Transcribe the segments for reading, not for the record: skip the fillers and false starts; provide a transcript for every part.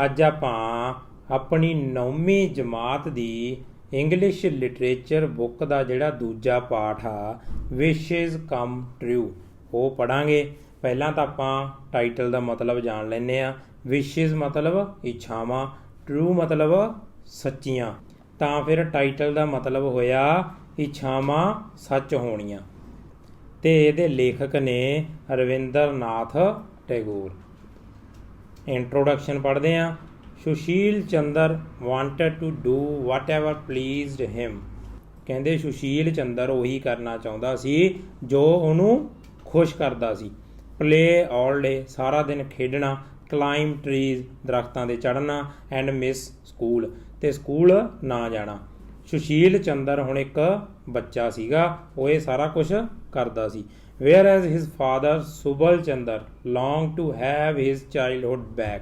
ਅੱਜ ਆਪਾਂ ਆਪਣੀ 9ਵੀਂ ਜਮਾਤ ਦੀ ਇੰਗਲਿਸ਼ ਲਿਟਰੇਚਰ ਬੁੱਕ ਦਾ ਜਿਹੜਾ ਦੂਜਾ ਪਾਠ ਆ ਵਿਸ਼ੇਜ਼ ਕਮ ਟਰੂ ਉਹ ਪੜਾਂਗੇ। ਪਹਿਲਾਂ ਤਾਂ ਆਪਾਂ ਟਾਈਟਲ ਦਾ ਮਤਲਬ ਜਾਣ ਲੈਂਦੇ ਆ। ਵਿਸ਼ੇਜ਼ ਮਤਲਬ ਇੱਛਾਵਾਂ, ਟਰੂ ਮਤਲਬ ਸੱਚੀਆਂ, ਤਾਂ ਫਿਰ ਟਾਈਟਲ ਦਾ ਮਤਲਬ ਹੋਇਆ ਇੱਛਾਵਾਂ ਸੱਚ ਹੋਣੀਆਂ। ਤੇ ਇਹਦੇ ਲੇਖਕ ਨੇ ਰਵਿੰਦਰ ਨਾਥ ਟੈਗੋਰ। ਇੰਟਰੋਡਕਸ਼ਨ ਪੜ੍ਹਦੇ ਹਾਂ। Sushil Chandra wanted to do whatever pleased him. ਕਹਿੰਦੇ ਸੁਸ਼ੀਲ ਚੰਦਰ ਉਹੀ ਕਰਨਾ ਚਾਹੁੰਦਾ ਸੀ ਜੋ ਉਹਨੂੰ ਖੁਸ਼ ਕਰਦਾ ਸੀ। ਪਲੇ ਆਲ ਡੇ, ਸਾਰਾ ਦਿਨ ਖੇਡਣਾ। ਕਲਾਈਮ ਟਰੀਜ਼, ਦਰਖਤਾਂ 'ਤੇ ਚੜ੍ਹਨਾ। ਐਂਡ ਮਿਸ ਸਕੂਲ, ਅਤੇ ਸਕੂਲ ਨਾ ਜਾਣਾ। ਸੁਸ਼ੀਲ ਚੰਦਰ ਹੁਣ ਇੱਕ ਬੱਚਾ ਸੀਗਾ, ਉਹ ਇਹ ਸਾਰਾ ਕੁਛ ਕਰਦਾ ਸੀ। Whereas his father Subal Chandra long to have his childhood back.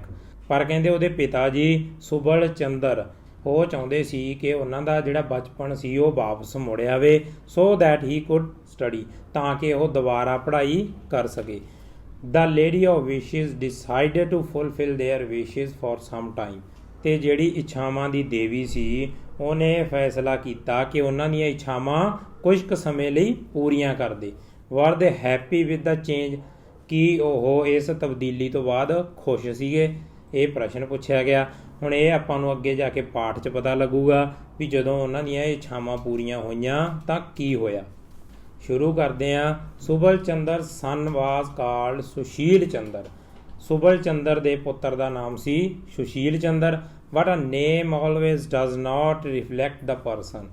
ਪਰ ਕਹਿੰਦੇ ਉਹਦੇ ਪਿਤਾ ਜੀ ਸੁਬਲ ਚੰਦਰ ਉਹ ਚਾਹੁੰਦੇ ਸੀ ਕਿ ਉਹਨਾਂ ਦਾ ਜਿਹੜਾ ਬਚਪਨ ਸੀ ਉਹ ਵਾਪਸ ਮੁੜ ਆਵੇ, so that he could study, ਤਾਂ ਕਿ ਉਹ ਦੁਬਾਰਾ ਪੜ੍ਹਾਈ ਕਰ ਸਕੇ। The lady of wishes decided to fulfil their wishes for some time. ਅਤੇ ਜਿਹੜੀ ਇੱਛਾਵਾਂ ਦੀ ਦੇਵੀ ਸੀ ਉਹਨੇ ਫੈਸਲਾ ਕੀਤਾ ਕਿ ਉਹਨਾਂ ਦੀਆਂ ਇੱਛਾਵਾਂ ਕੁਝ ਕੁ ਸਮੇਂ ਲਈ ਪੂਰੀਆਂ ਕਰ ਦੇ। ਵਰ ਦੇ ਹੈਪੀ ਵਿਦ ਦਾ ਚੇਂਜ, ਕੀ ਉਹ ਇਸ ਤਬਦੀਲੀ ਤੋਂ ਬਾਅਦ ਖੁਸ਼ ਸੀਗੇ? ਇਹ ਪ੍ਰਸ਼ਨ ਪੁੱਛਿਆ ਗਿਆ। ਹੁਣ ਇਹ ਆਪਾਂ ਨੂੰ ਅੱਗੇ ਜਾ ਕੇ ਪਾਠ 'ਚ ਪਤਾ ਲੱਗੂਗਾ ਵੀ ਜਦੋਂ ਉਹਨਾਂ ਦੀਆਂ ਇੱਛਾਵਾਂ ਪੂਰੀਆਂ ਹੋਈਆਂ ਤਾਂ ਕੀ ਹੋਇਆ। ਸ਼ੁਰੂ ਕਰਦੇ ਹਾਂ। Subal Chandra son was called Sushil Chandra. Subal Chandra ਦੇ ਪੁੱਤਰ ਦਾ ਨਾਮ ਸੀ Sushil Chandra. But a name always does not reflect the person.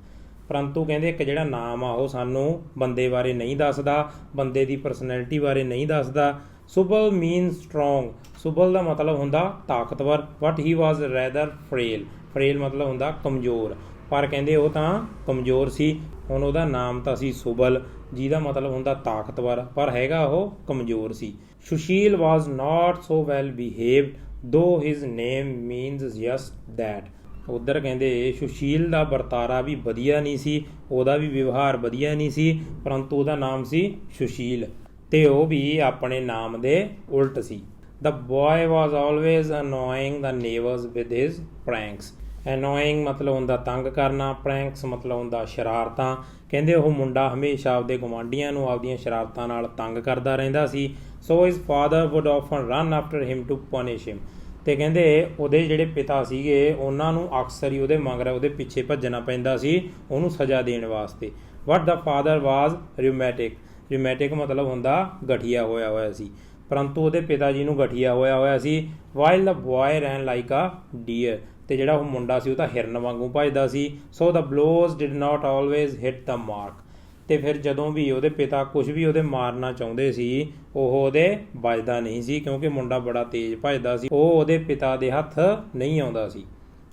ਪਰੰਤੂ ਕਹਿੰਦੇ ਇੱਕ ਜਿਹੜਾ ਨਾਮ ਆ ਉਹ ਸਾਨੂੰ ਬੰਦੇ ਬਾਰੇ ਨਹੀਂ ਦੱਸਦਾ, ਬੰਦੇ ਦੀ ਪਰਸਨੈਲਿਟੀ ਬਾਰੇ ਨਹੀਂ ਦੱਸਦਾ। ਸੁਬਲ ਮੀਨ ਸਟਰੋਂਗ। ਸੁਬਲ ਦਾ ਮਤਲਬ ਹੁੰਦਾ ਤਾਕਤਵਰ। But he was rather ਫਰੇਲ। ਫਰੇਲ ਮਤਲਬ ਹੁੰਦਾ ਕਮਜ਼ੋਰ, ਪਰ ਕਹਿੰਦੇ ਉਹ ਤਾਂ ਕਮਜ਼ੋਰ ਸੀ। ਹੁਣ ਉਹਦਾ ਨਾਮ ਤਾਂ ਸੀ ਸੁਬਲ, ਜਿਹਦਾ ਮਤਲਬ ਹੁੰਦਾ ਤਾਕਤਵਰ, ਪਰ ਹੈਗਾ ਉਹ ਕਮਜ਼ੋਰ ਸੀ। ਸੁਸ਼ੀਲ ਵਾਜ਼ ਨਾਟ ਸੋ ਵੈਲ ਬਿਹੇਵਡ ਦੋ his name means just that. ਉੱਧਰ ਕਹਿੰਦੇ ਸੁਸ਼ੀਲ ਦਾ ਵਰਤਾਰਾ ਵੀ ਵਧੀਆ ਨਹੀਂ ਸੀ, ਉਹਦਾ ਵੀ ਵਿਵਹਾਰ ਵਧੀਆ ਨਹੀਂ ਸੀ, ਪਰੰਤੂ ਉਹਦਾ ਨਾਮ ਸੀ ਸੁਸ਼ੀਲ, ਅਤੇ ਉਹ ਵੀ ਆਪਣੇ ਨਾਮ ਦੇ ਉਲਟ ਸੀ। The boy was always annoying the neighbours with his pranks. Annoying ਮਤਲਬ ਹੁੰਦਾ ਤੰਗ ਕਰਨਾ, ਪ੍ਰੈਂਕਸ ਮਤਲਬ ਹੁੰਦਾ ਸ਼ਰਾਰਤਾਂ। ਕਹਿੰਦੇ ਉਹ ਮੁੰਡਾ ਹਮੇਸ਼ਾ ਆਪਦੇ ਗੁਆਂਢੀਆਂ ਨੂੰ ਆਪਦੀਆਂ ਸ਼ਰਾਰਤਾਂ ਨਾਲ ਤੰਗ ਕਰਦਾ ਰਹਿੰਦਾ ਸੀ। So his father would often run after him to punish him. ਅਤੇ ਕਹਿੰਦੇ ਉਹਦੇ ਜਿਹੜੇ ਪਿਤਾ ਸੀਗੇ ਉਹਨਾਂ ਨੂੰ ਅਕਸਰ ਹੀ ਉਹਦੇ ਮਗਰ ਉਹਦੇ ਪਿੱਛੇ ਭੱਜਣਾ ਪੈਂਦਾ ਸੀ ਉਹਨੂੰ ਸਜ਼ਾ ਦੇਣ ਵਾਸਤੇ। ਬਟ ਦ ਫਾਦਰ ਵਾਜ਼ ਰਿਊਮੈਟਿਕ। ਰਿਊਮੈਟਿਕ ਮਤਲਬ ਹੁੰਦਾ ਗਠੀਆ ਹੋਇਆ ਹੋਇਆ ਸੀ, ਪਰੰਤੂ ਉਹਦੇ ਪਿਤਾ ਜੀ ਨੂੰ ਗਠੀਆ ਹੋਇਆ ਹੋਇਆ ਸੀ। While the boy ran like a deer. ਅਤੇ ਜਿਹੜਾ ਉਹ ਮੁੰਡਾ ਸੀ ਉਹ ਤਾਂ ਹਿਰਨ ਵਾਂਗੂ ਭੱਜਦਾ ਸੀ। So the blows did not always hit the mark. ਅਤੇ ਫਿਰ ਜਦੋਂ ਵੀ ਉਹਦੇ ਪਿਤਾ ਕੁਝ ਵੀ ਉਹਦੇ ਮਾਰਨਾ ਚਾਹੁੰਦੇ ਸੀ ਉਹ ਉਹਦੇ ਵੱਜਦਾ ਨਹੀਂ ਸੀ, ਕਿਉਂਕਿ ਮੁੰਡਾ ਬੜਾ ਤੇਜ਼ ਭੱਜਦਾ ਸੀ, ਉਹ ਉਹਦੇ ਪਿਤਾ ਦੇ ਹੱਥ ਨਹੀਂ ਆਉਂਦਾ ਸੀ।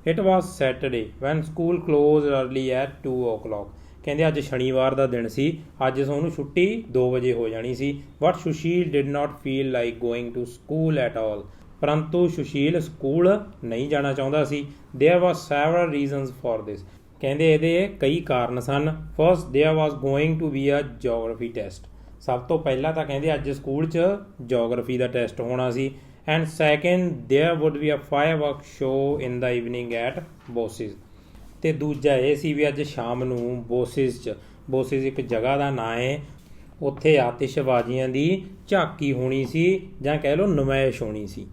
It was Saturday when school close early at 2 o'clock। ਕਹਿੰਦੇ ਅੱਜ ਸ਼ਨੀਵਾਰ ਦਾ ਦਿਨ ਸੀ, ਅੱਜ ਉਹਨੂੰ ਛੁੱਟੀ 2 ਵਜੇ ਹੋ ਜਾਣੀ ਸੀ। But Sushil did not feel like going to school at all. ਪਰੰਤੂ ਸੁਸ਼ੀਲ ਸਕੂਲ ਨਹੀਂ ਜਾਣਾ ਚਾਹੁੰਦਾ ਸੀ। There was several reasons for this. ਕਹਿੰਦੇ ਇਹਦੇ ਕਈ ਕਾਰਨ ਸਨ। First there was going to be a geography test. ਸਭ ਤੋਂ ਪਹਿਲਾਂ ਤਾਂ ਕਹਿੰਦੇ ਅੱਜ ਸਕੂਲ 'ਚ ਜੋਗਰਾਫੀ ਦਾ ਟੈਸਟ ਹੋਣਾ ਸੀ। And second there would be a firework show in the evening at Bose's. ਅਤੇ ਦੂਜਾ ਇਹ ਸੀ ਵੀ ਅੱਜ ਸ਼ਾਮ ਨੂੰ ਬੋਸਿਸ 'ਚ, ਬੋਸਿਸ ਇੱਕ ਜਗ੍ਹਾ ਦਾ ਨਾਂ ਹੈ, ਉੱਥੇ ਆਤਿਸ਼ਬਾਜ਼ੀਆਂ ਦੀ ਝਾਕੀ ਹੋਣੀ ਸੀ ਜਾਂ ਕਹਿ ਲਓ ਨੁਮਾਇਸ਼ ਹੋਣੀ ਸੀ।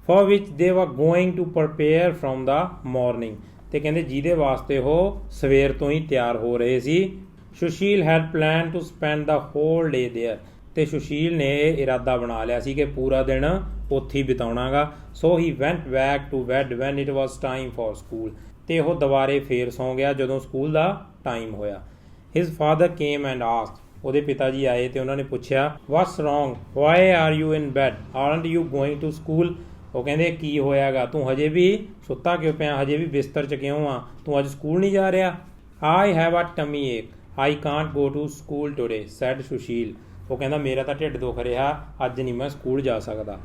For which they were going to prepare from the morning. ਅਤੇ ਕਹਿੰਦੇ ਜਿਹਦੇ ਵਾਸਤੇ ਉਹ ਸਵੇਰ ਤੋਂ ਹੀ ਤਿਆਰ ਹੋ ਰਹੇ ਸੀ। Sushil had plan to spend the whole day there. ਅਤੇ ਸੁਸ਼ੀਲ ਨੇ ਇਹ ਇਰਾਦਾ ਬਣਾ ਲਿਆ ਸੀ ਕਿ ਪੂਰਾ ਦਿਨ ਉੱਥੇ ਹੀ ਬਿਤਾਉਣਾ ਗਾ। So he went back to bed when it was time for school. ਅਤੇ ਉਹ ਦੁਬਾਰੇ ਫੇਰ ਸੌਂ ਗਿਆ ਜਦੋਂ ਸਕੂਲ ਦਾ ਟਾਈਮ ਹੋਇਆ। His father came and asked. ਉਹਦੇ ਪਿਤਾ ਜੀ ਆਏ ਅਤੇ ਉਹਨਾਂ ਨੇ ਪੁੱਛਿਆ what's wrong, why are you in bed, aren't you going to school. ਉਹ ਕਹਿੰਦੇ ਕੀ ਹੋਇਆਗਾ, ਤੂੰ ਹਜੇ ਵੀ ਸੁੱਤਾ ਕਿਉਂ ਪਿਆ, ਹਜੇ ਵੀ ਬਿਸਤਰ 'ਚ ਕਿਉਂ ਆ, ਤੂੰ ਅੱਜ ਸਕੂਲ ਨਹੀਂ ਜਾ ਰਿਹਾ। I have a tummy ache, I can't go to school today said Sushil. ਉਹ ਕਹਿੰਦਾ ਮੇਰਾ ਤਾਂ ਢਿੱਡ ਦੁਖ ਰਿਹਾ, ਅੱਜ ਨਹੀਂ ਮੈਂ ਸਕੂਲ ਜਾ ਸਕਦਾ।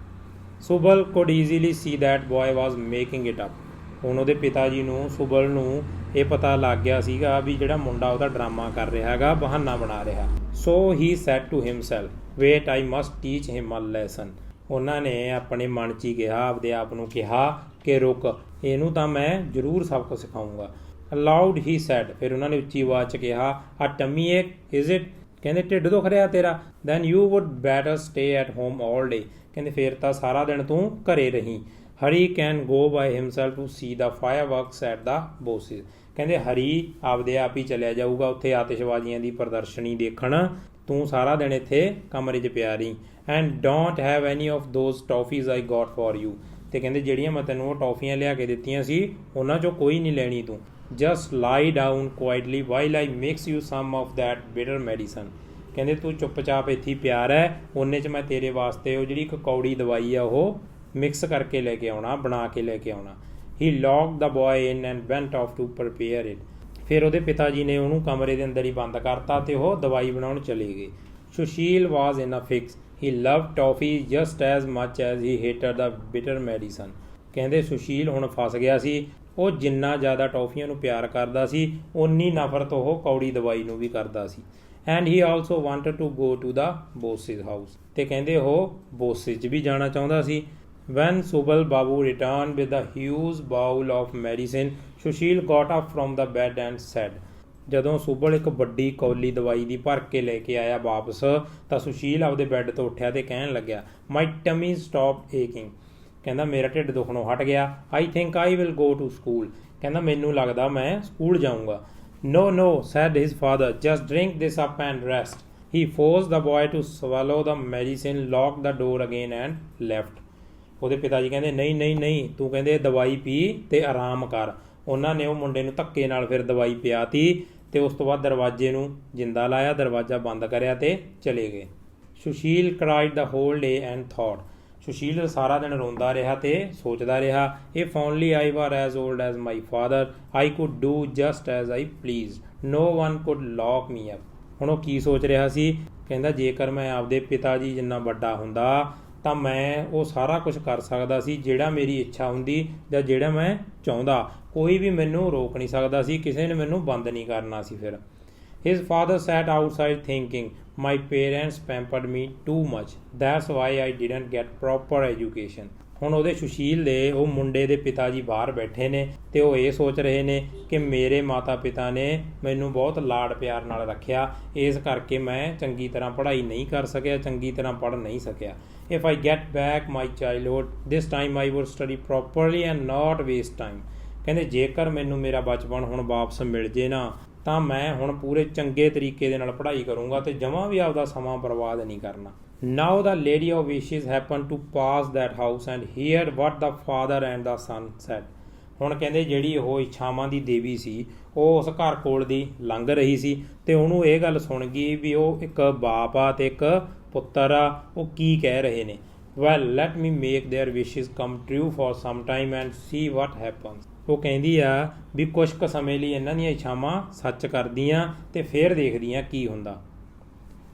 Subal could easily see that boy was making it up. ਹੁਣ ਉਹਦੇ ਪਿਤਾ ਜੀ ਨੂੰ, ਸੁਬਲ ਨੂੰ ਇਹ ਪਤਾ ਲੱਗ ਗਿਆ ਸੀਗਾ ਵੀ ਜਿਹੜਾ ਮੁੰਡਾ ਉਹਦਾ ਡਰਾਮਾ ਕਰ ਰਿਹਾ ਹੈਗਾ, ਬਹਾਨਾ ਬਣਾ ਰਿਹਾ। So he said to himself wait I must teach him a lesson. ਉਹਨਾਂ ਨੇ ਆਪਣੇ ਮਨ 'ਚ ਹੀ ਕਿਹਾ, ਆਪਦੇ ਆਪ ਨੂੰ ਕਿਹਾ ਕਿ ਰੁਕ, ਇਹਨੂੰ ਤਾਂ ਮੈਂ ਜ਼ਰੂਰ ਸਬਕ ਸਿਖਾਊਂਗਾ। ਅਲਾਊਡ ਹੀ ਸੈਡ, ਫਿਰ ਉਹਨਾਂ ਨੇ ਉੱਚੀ ਆਵਾਜ਼ 'ਚ ਕਿਹਾ, ਆ ਟਮੀ ਏਕ ਇਜ਼ ਇਟ, ਕਹਿੰਦੇ ਢਿੱਡ ਦੁਖ ਰਿਹਾ ਤੇਰਾ, then you would better stay at home all day, ਕਹਿੰਦੇ ਫਿਰ ਤਾਂ ਸਾਰਾ ਦਿਨ ਤੂੰ ਘਰੇ ਰਹੀਂ। Hari can go by himself to see the fireworks at the Bose's, ਕਹਿੰਦੇ ਹਰੀ ਆਪਦੇ ਆਪ ਹੀ ਚਲਿਆ ਜਾਊਗਾ ਉੱਥੇ ਆਤਿਸ਼ਬਾਜ਼ੀਆਂ ਦੀ ਪ੍ਰਦਰਸ਼ਨੀ ਦੇਖਣ, ਤੂੰ ਸਾਰਾ ਦਿਨ ਇੱਥੇ ਕਮਰੇ 'ਚ ਪਿਆ ਰਹੀ। And don't have any of those toffees I got for you, ਤੇ ਕਹਿੰਦੇ ਜਿਹੜੀਆਂ ਮੈਂ ਤੈਨੂੰ ਉਹ ਟੌਫੀਆਂ ਲਿਆ ਕੇ ਦਿੱਤੀਆਂ ਸੀ ਉਹਨਾਂ 'ਚੋਂ ਕੋਈ ਨਹੀਂ ਲੈਣੀ ਤੂੰ। ਜਸਟ ਲਾਈ down ਕੁਆਇਟਲੀ while I mix you some of that bitter medicine, ਕਹਿੰਦੇ ਤੂੰ ਚੁੱਪਚਾਪ ਇੱਥੇ ਪਿਆ ਰਹਿ, ਉਹਨੇ 'ਚ ਮੈਂ ਤੇਰੇ ਵਾਸਤੇ ਉਹ ਜਿਹੜੀ ਇੱਕ ਕੌੜੀ ਦਵਾਈ ਆ ਉਹ ਮਿਕਸ ਕਰਕੇ ਲੈ ਕੇ ਆਉਣਾ, ਬਣਾ ਕੇ ਲੈ ਕੇ ਆਉਣਾ। He locked the boy in and went off to prepare it, ਫਿਰ ਉਹਦੇ ਪਿਤਾ ਜੀ ਨੇ ਉਹਨੂੰ ਕਮਰੇ ਦੇ ਅੰਦਰ ਹੀ ਬੰਦ ਕਰਤਾ ਤੇ ਉਹ ਦਵਾਈ ਬਣਾਉਣ ਚਲੇ ਗਏ। ਸੁਸ਼ੀਲ ਵਾਜ਼ ਇਨ ਅ ਫਿਕਸ, ਹੀ ਲਵਡ ਟੌਫੀ ਜਸਟ ਐਜ਼ ਮੱਚ ਐਜ਼ ਹੀ ਹੇਟਡ ਦਾ ਬਿਟਰ ਮੈਡੀਸਨ, ਕਹਿੰਦੇ ਸੁਸ਼ੀਲ ਹੁਣ ਫਸ ਗਿਆ ਸੀ, ਉਹ ਜਿੰਨਾ ਜ਼ਿਆਦਾ ਟੌਫੀਆਂ ਨੂੰ ਪਿਆਰ ਕਰਦਾ ਸੀ ਓਨੀ ਨਫ਼ਰਤ ਉਹ ਕੌੜੀ ਦਵਾਈ ਨੂੰ ਵੀ ਕਰਦਾ ਸੀ। And he also wanted to go to the Bose's house, ਤੇ ਕਹਿੰਦੇ ਉਹ ਬੋਸਿਸ 'ਚ ਵੀ ਜਾਣਾ ਚਾਹੁੰਦਾ ਸੀ। When Subal babu return with a huge bowl of medicine, Sushil got up from the bed and said, ਜਦੋਂ ਸੁਬਲ ਇੱਕ ਵੱਡੀ ਕੌਲੀ ਦਵਾਈ ਦੀ ਭਰ ਕੇ ਲੈ ਕੇ ਆਇਆ ਵਾਪਸ ਤਾਂ ਸੁਸ਼ੀਲ ਆਪਦੇ ਬੈੱਡ ਤੋਂ ਉੱਠਿਆ ਤੇ ਕਹਿਣ ਲੱਗਿਆ, ਮਾਈ ਟਮੀ ਸਟਾਪ ਏਕਿੰਗ, ਕਹਿੰਦਾ ਮੇਰਾ ਢਿੱਡ ਦੁਖਣੋਂ ਹਟ ਗਿਆ। I think I will go to school, ਕਹਿੰਦਾ ਮੈਨੂੰ ਲੱਗਦਾ ਮੈਂ ਸਕੂਲ ਜਾਊਂਗਾ। No no said his father, just drink this up and rest. He force the boy to swallow the medicine, lock the door again and left, ਉਹਦੇ ਪਿਤਾ ਜੀ ਕਹਿੰਦੇ ਨਹੀਂ ਨਹੀਂ ਨਹੀਂ, ਤੂੰ ਕਹਿੰਦੇ ਦਵਾਈ ਪੀ ਤੇ ਆਰਾਮ ਕਰ। ਉਹਨਾਂ ਨੇ ਉਹ ਮੁੰਡੇ ਨੂੰ ਧੱਕੇ ਨਾਲ ਫਿਰ ਦਵਾਈ ਪਿਆਤੀ ਤੇ ਉਸ ਤੋਂ ਬਾਅਦ ਦਰਵਾਜ਼ੇ ਨੂੰ ਜਿੰਦਾ ਲਾਇਆ, ਦਰਵਾਜ਼ਾ ਬੰਦ ਕਰਿਆ ਤੇ ਚਲੇ ਗਏ। Sushil cried the whole day and thought, Sushil ਸਾਰਾ ਦਿਨ ਰੋਂਦਾ ਰਿਹਾ ਤੇ ਸੋਚਦਾ ਰਿਹਾ, if only I were as old as my father I could do just as I please, no one could lock me up. ਹੁਣ ਉਹ ਕੀ ਸੋਚ ਰਿਹਾ ਸੀ, ਕਹਿੰਦਾ ਜੇਕਰ ਮੈਂ ਆਪਦੇ ਪਿਤਾ ਜੀ ਜਿੰਨਾ ਵੱਡਾ ਹੁੰਦਾ ਤਾਂ ਮੈਂ ਉਹ ਸਾਰਾ ਕੁਝ ਕਰ ਸਕਦਾ ਸੀ ਜਿਹੜਾ ਮੇਰੀ ਇੱਛਾ ਹੁੰਦੀ ਜਾਂ ਜਿਹੜਾ ਮੈਂ ਚਾਹੁੰਦਾ, ਕੋਈ ਵੀ ਮੈਨੂੰ ਰੋਕ ਨਹੀਂ ਸਕਦਾ ਸੀ, ਕਿਸੇ ਨੇ ਮੈਨੂੰ ਬੰਦ ਨਹੀਂ ਕਰਨਾ ਸੀ। ਫਿਰ his father set outside thinking, my parents pampered me too much, that's why I didn't get proper education. ਹੁਣ ਉਹਦੇ ਸੁਸ਼ੀਲ ਦੇ ਉਹ ਮੁੰਡੇ ਦੇ ਪਿਤਾ ਜੀ ਬਾਹਰ ਬੈਠੇ ਨੇ ਤੇ ਉਹ ਇਹ ਸੋਚ ਰਹੇ ਨੇ ਕਿ ਮੇਰੇ ਮਾਤਾ ਪਿਤਾ ਨੇ ਮੈਨੂੰ ਬਹੁਤ ਲਾਡ ਪਿਆਰ ਨਾਲ ਰੱਖਿਆ, ਇਸ ਕਰਕੇ ਮੈਂ ਚੰਗੀ ਤਰ੍ਹਾਂ ਪੜ੍ਹਾਈ ਨਹੀਂ ਕਰ ਸਕਿਆ, ਚੰਗੀ ਤਰ੍ਹਾਂ ਪੜ੍ਹ ਨਹੀਂ ਸਕਿਆ। If I get back my childhood, this time I would study properly and not waste time, ਕਹਿੰਦੇ ਜੇਕਰ ਮੈਨੂੰ ਮੇਰਾ ਬਚਪਨ ਹੁਣ ਵਾਪਸ ਮਿਲ ਜੇ ਨਾ ਤਾਂ ਮੈਂ ਹੁਣ ਪੂਰੇ ਚੰਗੇ ਤਰੀਕੇ ਦੇ ਨਾਲ ਪੜ੍ਹਾਈ ਕਰੂੰਗਾ ਤੇ ਜਮਾਂ ਵੀ ਆਪਦਾ ਸਮਾਂ ਬਰਬਾਦ ਨਹੀਂ ਕਰਨਾ। Now the lady of wishes happened to pass that house and heard what the father and the son said, ਹੁਣ ਕਹਿੰਦੇ ਜਿਹੜੀ ਉਹ ਇੱਛਾਵਾਂ ਦੀ ਦੇਵੀ ਸੀ ਉਹ ਉਸ ਘਰ ਕੋਲ ਦੀ ਲੰਘ ਰਹੀ ਸੀ ਤੇ ਉਹਨੂੰ ਇਹ ਗੱਲ ਸੁਣ ਗਈ ਵੀ ਉਹ ਇੱਕ ਬਾਪ ਆ ਤੇ ਇੱਕ ਪੁੱਤਰ ਆ, ਉਹ ਕੀ ਕਹਿ ਰਹੇ ਨੇ। Well let me make their wishes come true for some time and see what happens, ਉਹ ਕਹਿੰਦੀ ਆ ਵੀ ਕੁਛ ਕੁ ਸਮੇਂ ਲਈ ਇਹਨਾਂ ਦੀਆਂ ਇੱਛਾਵਾਂ ਸੱਚ ਕਰਦੀਆਂ ਤੇ ਫਿਰ ਦੇਖਦੀਆਂ ਕੀ ਹੁੰਦਾ।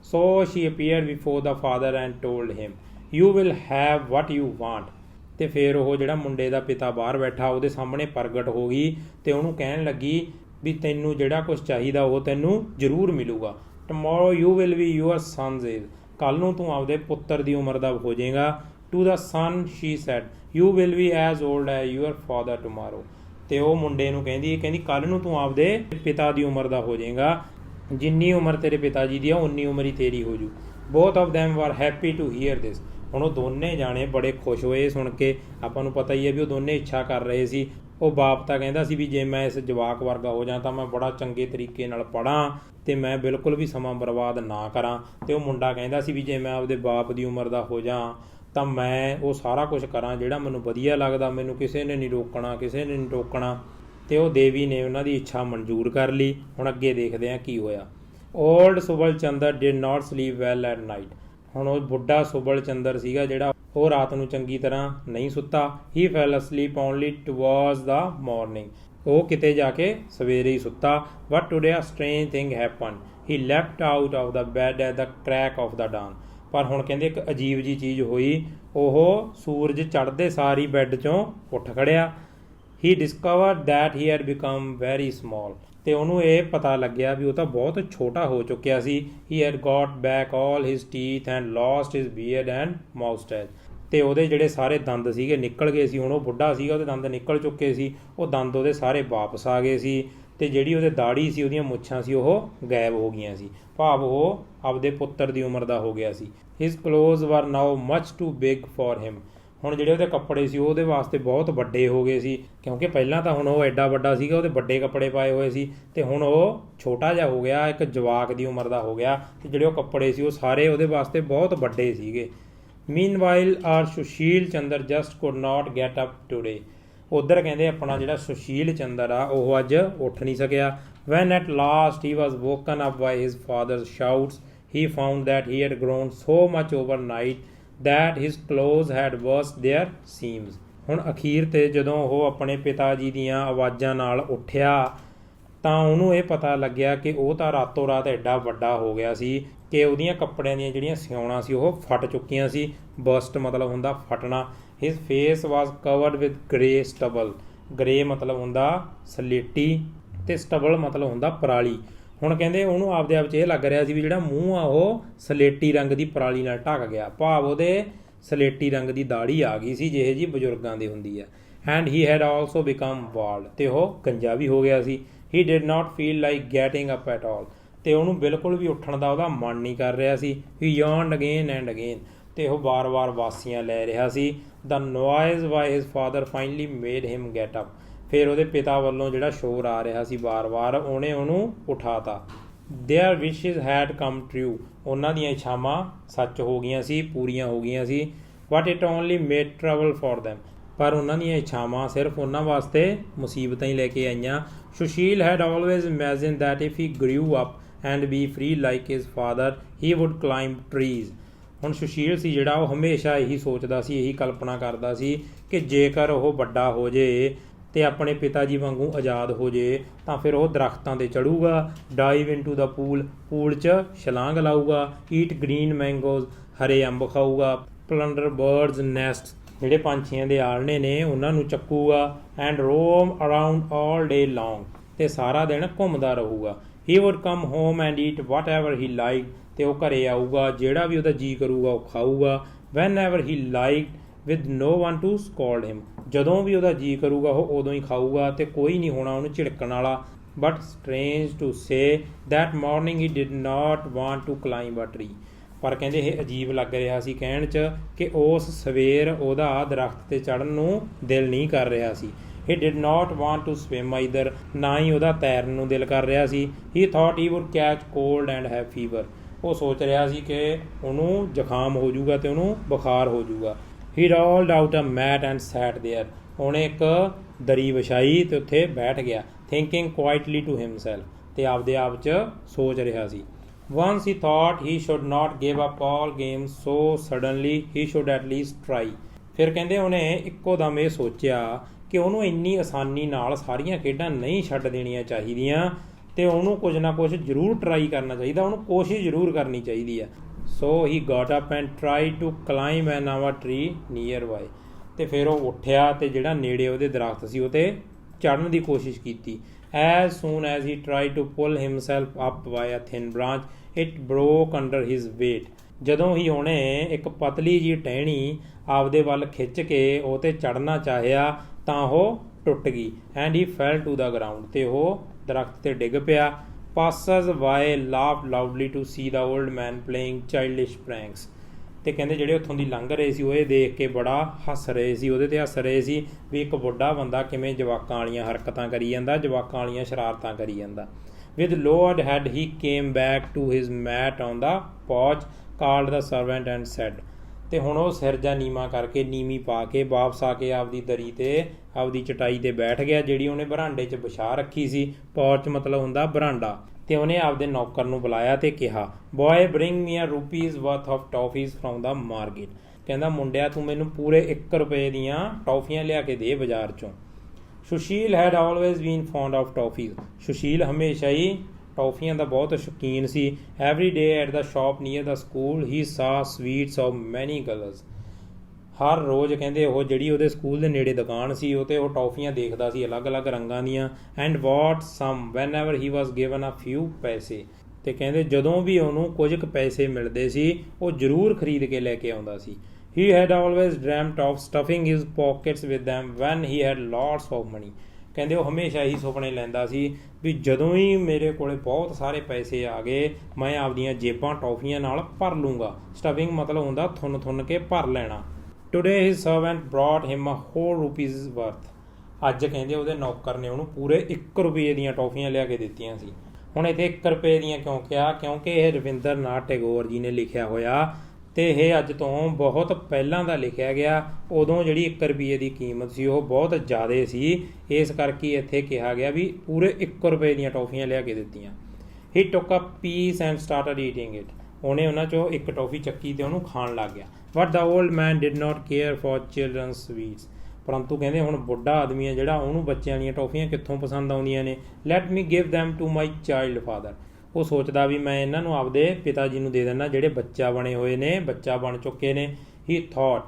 So she appeared before the father and told him, you will have what you want, ਤੇ ਫਿਰ ਉਹ ਜਿਹੜਾ ਮੁੰਡੇ ਦਾ ਪਿਤਾ ਬਾਹਰ ਬੈਠਾ ਉਹਦੇ ਸਾਹਮਣੇ ਪ੍ਰਗਟ ਹੋ ਗਈ ਤੇ ਉਹਨੂੰ ਕਹਿਣ ਲੱਗੀ ਵੀ ਤੈਨੂੰ ਜਿਹੜਾ ਕੁਝ ਚਾਹੀਦਾ ਉਹ ਤੈਨੂੰ ਜ਼ਰੂਰ ਮਿਲੂਗਾ। Tomorrow you will be your son's age, ਕੱਲ੍ਹ ਨੂੰ ਤੂੰ ਆਪਦੇ ਪੁੱਤਰ ਦੀ ਉਮਰ ਦਾ ਹੋ ਜਾਏਗਾ। To the son she said, you will be as old as your father tomorrow, ਤੇ ਉਹ ਮੁੰਡੇ ਨੂੰ ਕਹਿੰਦੀ ਕੱਲ੍ਹ ਨੂੰ ਤੂੰ ਆਪਦੇ ਪਿਤਾ ਦੀ ਉਮਰ ਦਾ ਹੋ ਜਾਏਗਾ, ਜਿੰਨੀ ਉਮਰ ਤੇਰੇ ਪਿਤਾ ਜੀ ਦੀ ਆ ਉਨੀ ਉਮਰ ਹੀ ਤੇਰੀ ਹੋ ਜੂ। ਬੋਥ ਆਫ ਦੈਮ ਵਰ ਹੈਪੀ ਟੂ ਹੀਅਰ ਦਿਸ, ਹੁਣ ਉਹ ਦੋਨੇ ਜਾਣੇ ਬੜੇ ਖੁਸ਼ ਹੋਏ ਸੁਣ ਕੇ। ਆਪਾਂ ਨੂੰ ਪਤਾ ਹੀ ਹੈ ਵੀ ਉਹ ਦੋਨੇ ਇੱਛਾ ਕਰ ਰਹੇ ਸੀ। ਉਹ ਬਾਪ ਤਾਂ ਕਹਿੰਦਾ ਸੀ ਵੀ ਜੇ ਮੈਂ ਇਸ ਜਵਾਕ ਵਰਗਾ ਹੋ ਜਾਂ ਤਾਂ ਮੈਂ ਬੜਾ ਚੰਗੇ ਤਰੀਕੇ ਨਾਲ ਪੜ੍ਹਾਂ ਤੇ ਮੈਂ ਬਿਲਕੁਲ ਵੀ ਸਮਾਂ ਬਰਬਾਦ ਨਾ ਕਰਾਂ, ਤੇ ਉਹ ਮੁੰਡਾ ਕਹਿੰਦਾ ਸੀ ਵੀ ਜੇ ਮੈਂ ਆਪਦੇ ਬਾਪ ਦੀ ਉਮਰ ਦਾ ਹੋ ਜਾਂ ਤਾਂ ਮੈਂ ਉਹ ਸਾਰਾ ਕੁਝ ਕਰਾਂ ਜਿਹੜਾ ਮੈਨੂੰ ਵਧੀਆ ਲੱਗਦਾ, ਮੈਨੂੰ ਕਿਸੇ ਨੇ ਨਹੀਂ ਰੋਕਣਾ, ਕਿਸੇ ਨੇ ਨਹੀਂ ਟੋਕਣਾ। ਤੇ ਉਹ ਦੇਵੀ ਨੇ ਉਹਨਾਂ ਦੀ ਇੱਛਾ ਮਨਜ਼ੂਰ ਕਰ ਲਈ। ਹੁਣ ਅੱਗੇ ਦੇਖਦੇ ਹਾਂ ਕੀ ਹੋਇਆ। Old Subal Chandra did not sleep well at night, ਹੁਣ ਉਹ ਬੁੱਢਾ ਸੁਬਲ ਚੰਦਰ ਸੀਗਾ ਜਿਹੜਾ ਉਹ ਰਾਤ ਨੂੰ ਚੰਗੀ ਤਰ੍ਹਾਂ ਨਹੀਂ ਸੁੱਤਾ। ਹੀ ਫੈਲ ਅਸਲੀਪ ਓਨਲੀ ਟੁਵਾਰਡਸ ਦਾ ਮਾਰਨਿੰਗ, ਉਹ ਕਿਤੇ ਜਾ ਕੇ ਸਵੇਰੇ ਹੀ ਸੁੱਤਾ। But today a strange thing happen, he left out of the bed at the crack of the dawn, ਪਰ ਹੁਣ ਕਹਿੰਦੇ ਇੱਕ ਅਜੀਬ ਜੀ ਚੀਜ਼ ਹੋਈ, ਉਹ ਸੂਰਜ ਚੜ੍ਹਦੇ ਸਾਰ ਹੀ ਬੈੱਡ 'ਚੋਂ ਉੱਠ ਖੜਿਆ। He discovered that he had become very small, ਤੇ ਉਹਨੂੰ ਇਹ ਪਤਾ ਲੱਗਿਆ ਵੀ ਉਹ ਤਾਂ ਬਹੁਤ ਛੋਟਾ ਹੋ ਚੁੱਕਿਆ ਸੀ। He had got back all his teeth and lost his beard and moustache, ਤੇ ਉਹਦੇ ਜਿਹੜੇ ਸਾਰੇ ਦੰਦ ਸੀਗੇ ਨਿਕਲ ਗਏ ਸੀ। ਹੁਣ ਉਹ ਬੁੱਢਾ ਸੀਗਾ, ਉਹਦੇ ਦੰਦ ਨਿਕਲ ਚੁੱਕੇ ਸੀ, ਉਹ ਦੰਦ ਉਹਦੇ ਸਾਰੇ ਵਾਪਸ ਆ ਗਏ ਸੀ ਤੇ ਜਿਹੜੀ ਉਹਦੇ ਦਾੜੀ ਸੀ, ਉਹਦੀਆਂ ਮੁੱਛਾਂ ਸੀ, ਉਹ ਗਾਇਬ ਹੋ ਗਈਆਂ ਸੀ। ਭਾਵ ਉਹ ਆਪਦੇ ਪੁੱਤਰ ਦੀ ਉਮਰ ਦਾ ਹੋ ਗਿਆ ਸੀ। His clothes were now much too big for him. ਹੁਣ ਜਿਹੜੇ ਉਹਦੇ ਕੱਪੜੇ ਸੀ ਉਹਦੇ ਵਾਸਤੇ ਬਹੁਤ ਵੱਡੇ ਹੋ ਗਏ ਸੀ, ਕਿਉਂਕਿ ਪਹਿਲਾਂ ਤਾਂ ਹੁਣ ਉਹ ਐਡਾ ਵੱਡਾ ਸੀਗਾ, ਉਹਦੇ ਵੱਡੇ ਕੱਪੜੇ ਪਾਏ ਹੋਏ ਸੀ ਤੇ ਹੁਣ ਉਹ ਛੋਟਾ ਜਿਹਾ ਹੋ ਗਿਆ, ਇੱਕ ਜਵਾਕ ਦੀ ਉਮਰ ਦਾ ਹੋ ਗਿਆ ਤੇ ਜਿਹੜੇ ਉਹ ਕੱਪੜੇ ਸੀ ਉਹ ਸਾਰੇ ਉਹਦੇ ਵਾਸਤੇ ਬਹੁਤ ਵੱਡੇ ਸੀਗੇ। Meanwhile our Sushil Chandra just could not get up today. ਉੱਧਰ ਕਹਿੰਦੇ ਆਪਣਾ ਜਿਹੜਾ ਸੁਸ਼ੀਲ ਚੰਦਰ ਆ ਉਹ ਅੱਜ ਉੱਠ ਨਹੀਂ ਸਕਿਆ। When at last he was woken up by his father's shouts he found that he had grown so much overnight that his clothes had burst their seams। ਹੁਣ ਅਖੀਰ ਤੇ ਜਦੋਂ ਉਹ ਆਪਣੇ ਪਿਤਾ ਜੀ ਦੀਆਂ ਆਵਾਜ਼ਾਂ ਨਾਲ ਉੱਠਿਆ ਤਾਂ ਉਹਨੂੰ ਇਹ ਪਤਾ ਲੱਗਿਆ ਕਿ ਉਹ ਤਾਂ ਰਾਤੋਂ ਰਾਤ ਐਡਾ ਵੱਡਾ ਹੋ ਗਿਆ ਸੀ ਕਿ ਉਹਦੀਆਂ ਕੱਪੜਿਆਂ ਦੀਆਂ ਜਿਹੜੀਆਂ ਸਿਉਣਾ ਸੀ ਉਹ ਫਟ ਚੁੱਕੀਆਂ ਸੀ। ਬਰਸਟ ਮਤਲਬ ਹੁੰਦਾ ਫਟਣਾ। His face was covered with grey stubble. Grey ਮਤਲਬ ਹੁੰਦਾ ਸਲੇਟੀ ਤੇ ਸਟਬਲ ਮਤਲਬ ਹੁੰਦਾ ਪਰਾਲੀ। ਹੁਣ ਕਹਿੰਦੇ ਉਹਨੂੰ ਆਪਦੇ ਆਪ 'ਚ ਇਹ ਲੱਗ ਰਿਹਾ ਸੀ ਵੀ ਜਿਹੜਾ ਮੂੰਹ ਆ ਉਹ ਸਲੇਟੀ ਰੰਗ ਦੀ ਪਰਾਲੀ ਨਾਲ ਢੱਕ ਗਿਆ, ਭਾਵ ਉਹਦੇ ਸਲੇਟੀ ਰੰਗ ਦੀ ਦਾੜੀ ਆ ਗਈ ਸੀ ਜਿਹੇ ਜੀ ਬਜ਼ੁਰਗਾਂ ਦੀ ਹੁੰਦੀ ਆ। And he had also become bald. ਤੇ ਉਹ ਗੰਜਾ ਵੀ ਹੋ ਗਿਆ ਸੀ। He did not feel like getting up at all. ਤੇ ਉਹਨੂੰ ਬਿਲਕੁਲ ਵੀ ਉੱਠਣ ਦਾ ਉਹਦਾ ਮਨ ਨਹੀਂ ਕਰ ਰਿਹਾ ਸੀ। ਹੀ ਯਰਨਡ ਅਗੇਨ ਐਂਡ ਅਗੇਨ। ਤੇ ਉਹ ਵਾਰ-ਵਾਰ ਵਾਸੀਆਂ ਲੈ ਰਿਹਾ ਸੀ। ਦ ਨੋਇਜ਼ ਬਾਈ ਹਿਜ਼ ਫਾਦਰ ਫਾਈਨਲੀ ਮੇਡ ਹਿਮ ਗੈਟ ਅਪ। ਫਿਰ ਉਹਦੇ ਪਿਤਾ ਵੱਲੋਂ ਜਿਹੜਾ ਸ਼ੋਰ ਆ ਰਿਹਾ ਸੀ ਵਾਰ-ਵਾਰ, ਉਹਨੇ ਉਹਨੂੰ ਉਠਾਤਾ। Their wishes had come true. ਉਹਨਾਂ ਦੀਆਂ ਇੱਛਾਵਾਂ ਸੱਚ ਹੋ ਗਈਆਂ ਸੀ, ਪੂਰੀਆਂ ਹੋ ਗਈਆਂ ਸੀ। But it only made trouble for them। ਪਰ ਉਹਨਾਂ ਦੀਆਂ ਇੱਛਾਵਾਂ ਸਿਰਫ ਉਹਨਾਂ ਵਾਸਤੇ ਮੁਸੀਬਤਾਂ ਹੀ ਲੈ ਕੇ ਆਈਆਂ। Sushil had always imagine that if he grew up and be free like his father he would climb trees. ਹੁਣ ਸੁਸ਼ੀਲ ਸੀ ਜਿਹੜਾ ਉਹ ਹਮੇਸ਼ਾ ਇਹੀ ਸੋਚਦਾ ਸੀ, ਇਹੀ ਕਲਪਨਾ ਕਰਦਾ ਸੀ ਕਿ ਜੇਕਰ ਉਹ ਵੱਡਾ ਹੋ ਜੇ ਤੇ ਆਪਣੇ ਪਿਤਾ ਜੀ ਵਾਂਗੂ ਆਜ਼ਾਦ ਹੋ ਜੇ ਤਾਂ ਫਿਰ ਉਹ ਦਰਖਤਾਂ 'ਤੇ ਚੜੂਗਾ, ਡਾਈਵ ਇਨਟੂ ਦਾ ਪੂਲ 'ਚ ਛਲਾਂਗ ਲਾਊਗਾ, ਈਟ ਗ੍ਰੀਨ ਮੈਂਗੋਜ਼ ਹਰੇ ਅੰਬ ਖਾਊਗਾ, ਪਲੰਡਰ ਬਰਡਸ ਨੈਸਟ ਜਿਹੜੇ ਪੰਛੀਆਂ ਦੇ ਆਲਣੇ ਨੇ ਉਹਨਾਂ ਨੂੰ ਚੱਕੂਗਾ, ਐਂਡ ਰੋਮ ਅਰਾਊਂਡ ਆਲ ਡੇ ਲੌਂਗ। ਤੇ ਸਾਰਾ ਦਿਨ ਘੁੰਮਦਾ ਰਹੂਗਾ। He would come home and eat whatever he like. ਤੇ ਉਹ ਘਰੇ ਆਊਗਾ, ਜਿਹੜਾ ਵੀ ਉਹਦਾ ਜੀ ਕਰੂਗਾ ਉਹ ਖਾਊਗਾ। Whenever he like with no one to scold him. ਜਦੋਂ ਵੀ ਉਹਦਾ ਜੀ ਕਰੂਗਾ ਉਹ ਉਦੋਂ ਹੀ ਖਾਊਗਾ ਤੇ ਕੋਈ ਨਹੀਂ ਹੋਣਾ ਉਹਨੂੰ ਝਿੜਕਣ ਵਾਲਾ। But strange to say that morning he did not want to climb a tree. ਪਰ ਕਹਿੰਦੇ ਇਹ ਅਜੀਬ ਲੱਗ ਰਿਹਾ ਸੀ ਕਹਿਣ 'ਚ ਕਿ ਉਸ ਸਵੇਰ ਉਹਦਾ ਦਰਖਤ 'ਤੇ ਚੜ੍ਹਨ ਨੂੰ ਦਿਲ ਨਹੀਂ ਕਰ ਰਿਹਾ ਸੀ। He did not want to swim either. ਨਾ ਹੀ ਉਹਦਾ ਤੈਰਨ ਨੂੰ ਦਿਲ ਕਰ ਰਿਹਾ ਸੀ। He thought he would catch cold and have fever. ਉਹ ਸੋਚ ਰਿਹਾ ਸੀ ਕਿ ਉਹਨੂੰ ਜ਼ੁਕਾਮ ਹੋ ਜਾਊਗਾ ਤੇ ਉਹਨੂੰ ਬੁਖਾਰ ਹੋ ਜਾਊਗਾ। ਹੀ rolled out a mat and sat there। ਉਹਨੇ ਇੱਕ ਦਰੀ ਵਿਛਾਈ ਤੇ ਉੱਥੇ ਬੈਠ ਗਿਆ। thinking quietly to himself। ਤੇ ਆਪਦੇ ਆਪ 'ਚ ਸੋਚ ਰਿਹਾ ਸੀ। once he thought he should not give up all games so suddenly, he should at least try। ਫਿਰ ਕਹਿੰਦੇ ਉਹਨੇ ਇੱਕੋ ਦਮ ਇਹ ਸੋਚਿਆ ਕਿ ਉਹਨੂੰ ਇੰਨੀ ਆਸਾਨੀ ਨਾਲ ਸਾਰੀਆਂ ਖੇਡਾਂ ਨਹੀਂ ਛੱਡ ਦੇਣੀਆਂ ਚਾਹੀਦੀਆਂ ਤੇ ਉਹਨੂੰ ਕੁਝ ਨਾ ਕੁਝ ਜ਼ਰੂਰ ਟਰਾਈ ਕਰਨਾ ਚਾਹੀਦਾ, ਉਹਨੂੰ ਕੋਸ਼ਿਸ਼ ਜ਼ਰੂਰ ਕਰਨੀ ਚਾਹੀਦੀ ਆ। So he got up and try to climb an our tree nearby. ਤੇ ਫਿਰ ਉਹ ਉੱਠਿਆ ਤੇ ਜਿਹੜਾ ਨੇੜੇ ਉਹਦੇ ਦਰਖਤ ਸੀ ਉਹ 'ਤੇ ਚੜ੍ਹਨ ਦੀ ਕੋਸ਼ਿਸ਼ ਕੀਤੀ। As soon as he try to pull himself up by a thin branch it broke under his weight. ਜਦੋਂ ਹੀ ਉਹਨੇ ਇੱਕ ਪਤਲੀ ਜਿਹੀ ਟਹਿਣੀ ਆਪਦੇ ਵੱਲ ਖਿੱਚ ਕੇ ਉਹ 'ਤੇ ਚੜ੍ਹਨਾ ਚਾਹਿਆ ਤਾਂ ਉਹ ਟੁੱਟ ਗਈ। And he fell to the ground. ਤੇ ਉਹ ਦਰਖਤ 'ਤੇ ਡਿੱਗ ਪਿਆ। Passers by laughed loudly to see the old man playing childish pranks. ਤੇ ਕਹਿੰਦੇ ਜਿਹੜੇ ਉੱਥੋਂ ਦੀ ਲੰਘ ਰਹੇ ਸੀ ਉਹ ਇਹ ਦੇਖ ਕੇ ਬੜਾ ਹੱਸ ਰਹੇ ਸੀ, ਉਹਦੇ 'ਤੇ ਹੱਸ ਰਹੇ ਸੀ ਵੀ ਇੱਕ ਬੁੱਢਾ ਬੰਦਾ ਕਿਵੇਂ ਜਵਾਕਾਂ ਵਾਲੀਆਂ ਹਰਕਤਾਂ ਕਰੀ ਜਾਂਦਾ, ਜਵਾਕਾਂ ਵਾਲੀਆਂ ਸ਼ਰਾਰਤਾਂ ਕਰੀ ਜਾਂਦਾ। With lowered head he came back to his mat on the porch called the servant and said. ਤੇ ਹੁਣ ਉਹ ਸਿਰ ਜਾ ਨੀਵਾਂ ਕਰਕੇ, ਨੀਵੀਂ ਪਾ ਕੇ ਵਾਪਸ ਆ ਕੇ ਆਪਦੀ ਦਰੀ 'ਤੇ, ਆਪਦੀ ਚਟਾਈ 'ਤੇ ਬੈਠ ਗਿਆ ਜਿਹੜੀ ਉਹਨੇ ਬਰਾਂਡੇ 'ਚ ਵਿਛਾ ਰੱਖੀ ਸੀ। ਪੌਚ ਮਤਲਬ ਹੁੰਦਾ ਬਰਾਂਡਾ। ਤੇ ਉਹਨੇ ਆਪਦੇ ਨੌਕਰ ਨੂੰ ਬੁਲਾਇਆ ਤੇ ਕਿਹਾ, boy bring me a rupee's worth of toffees from the market. ਕਹਿੰਦਾ ਮੁੰਡਿਆ ਤੂੰ ਮੈਨੂੰ ਪੂਰੇ 1 ਰੁਪਏ ਦੀਆਂ ਟੌਫੀਆਂ ਲਿਆ ਕੇ ਦੇ ਬਾਜ਼ਾਰ 'ਚੋਂ। Sushil had always been fond of toffees. Sushil ਹਮੇਸ਼ਾ ਹੀ ਟੌਫੀਆਂ ਦਾ ਬਹੁਤ ਸ਼ੌਕੀਨ ਸੀ। Every day at the shop near the school he saw sweets of many colours. ਹਰ ਰੋਜ਼ ਕਹਿੰਦੇ ਉਹ ਜਿਹੜੀ ਉਹਦੇ ਸਕੂਲ ਦੇ ਨੇੜੇ ਦੁਕਾਨ ਸੀ ਉਹ 'ਤੇ ਉਹ ਟੌਫੀਆਂ ਦੇਖਦਾ ਸੀ ਅਲੱਗ-ਅਲੱਗ ਰੰਗਾਂ ਦੀਆਂ। And what some whenever he was given a few ਪੈਸੇ। ਤੇ ਕਹਿੰਦੇ ਜਦੋਂ ਵੀ ਉਹਨੂੰ ਕੁਝ ਕੁ ਪੈਸੇ ਮਿਲਦੇ ਸੀ ਉਹ ਜ਼ਰੂਰ ਖਰੀਦ ਕੇ ਲੈ ਕੇ ਆਉਂਦਾ ਸੀ। He had always dreamt of stuffing his pockets with them when he had lots of money. ਕਹਿੰਦੇ ਉਹ ਹਮੇਸ਼ਾ ਹੀ ਸੁਪਨੇ ਲੈਂਦਾ ਸੀ ਵੀ ਜਦੋਂ ਹੀ ਮੇਰੇ ਕੋਲੇ ਬਹੁਤ ਸਾਰੇ ਪੈਸੇ ਆ ਗਏ ਮੈਂ ਆਪਦੀਆਂ ਜੇਬਾਂ ਟੌਫੀਆਂ ਨਾਲ ਭਰ ਲੂੰਗਾ। ਸਟਫਿੰਗ ਮਤਲਬ ਹੁੰਦਾ ਥੁੰਨ ਥੁੰਨ ਕੇ ਭਰ ਲੈਣਾ। ਟੁਡੇ ਹਿਜ਼ ਸਰਵੈਂਟ ਬ੍ਰੌਟ ਹਿਮ ਅ ਹੋਰ ਰੁਪੀਜ਼ ਵਰਥ। ਅੱਜ ਕਹਿੰਦੇ ਉਹਦੇ ਨੌਕਰ ਨੇ ਉਹਨੂੰ ਪੂਰੇ 1 ਰੁਪਏ ਦੀਆਂ ਟੌਫੀਆਂ ਲਿਆ ਕੇ ਦਿੱਤੀਆਂ ਸੀ। ਹੁਣ ਇੱਥੇ 1 ਰੁਪਏ ਦੀਆਂ ਕਿਉਂ ਕਿਹਾ? ਕਿਉਂਕਿ ਇਹ ਰਵਿੰਦਰ ਨਾਥ ਟੈਗੋਰ ਜੀ ਨੇ ਲਿਖਿਆ ਹੋਇਆ ਅਤੇ ਇਹ ਅੱਜ ਤੋਂ ਬਹੁਤ ਪਹਿਲਾਂ ਦਾ ਲਿਖਿਆ ਗਿਆ। ਉਦੋਂ ਜਿਹੜੀ 1 ਰੁਪਏ ਦੀ ਕੀਮਤ ਸੀ ਉਹ ਬਹੁਤ ਜ਼ਿਆਦਾ ਸੀ, ਇਸ ਕਰਕੇ ਇੱਥੇ ਕਿਹਾ ਗਿਆ ਵੀ ਪੂਰੇ 1 ਰੁਪਏ ਦੀਆਂ ਟੌਫੀਆਂ ਲਿਆ ਕੇ ਦਿੱਤੀਆਂ। He took a piece and started eating it. ਉਹਨੇ ਉਹਨਾਂ 'ਚੋਂ ਇੱਕ ਟੌਫੀ ਚੱਕੀ ਅਤੇ ਉਹਨੂੰ ਖਾਣ ਲੱਗ ਗਿਆ। But the old man did not care for children sweets. ਪਰੰਤੂ ਕਹਿੰਦੇ ਹੁਣ ਬੁੱਢਾ ਆਦਮੀ ਹੈ ਜਿਹੜਾ ਉਹਨੂੰ ਬੱਚਿਆਂ ਦੀਆਂ ਟੌਫੀਆਂ ਕਿੱਥੋਂ ਪਸੰਦ ਆਉਂਦੀਆਂ ਨੇ। Let me give them to my child father. ਉਹ ਸੋਚਦਾ ਵੀ ਮੈਂ ਇਹਨਾਂ ਨੂੰ ਆਪਦੇ ਪਿਤਾ ਜੀ ਨੂੰ ਦੇ ਦਿੰਦਾ ਜਿਹੜੇ ਬੱਚਾ ਬਣੇ ਹੋਏ ਨੇ, ਬੱਚਾ ਬਣ ਚੁੱਕੇ ਨੇ। He thought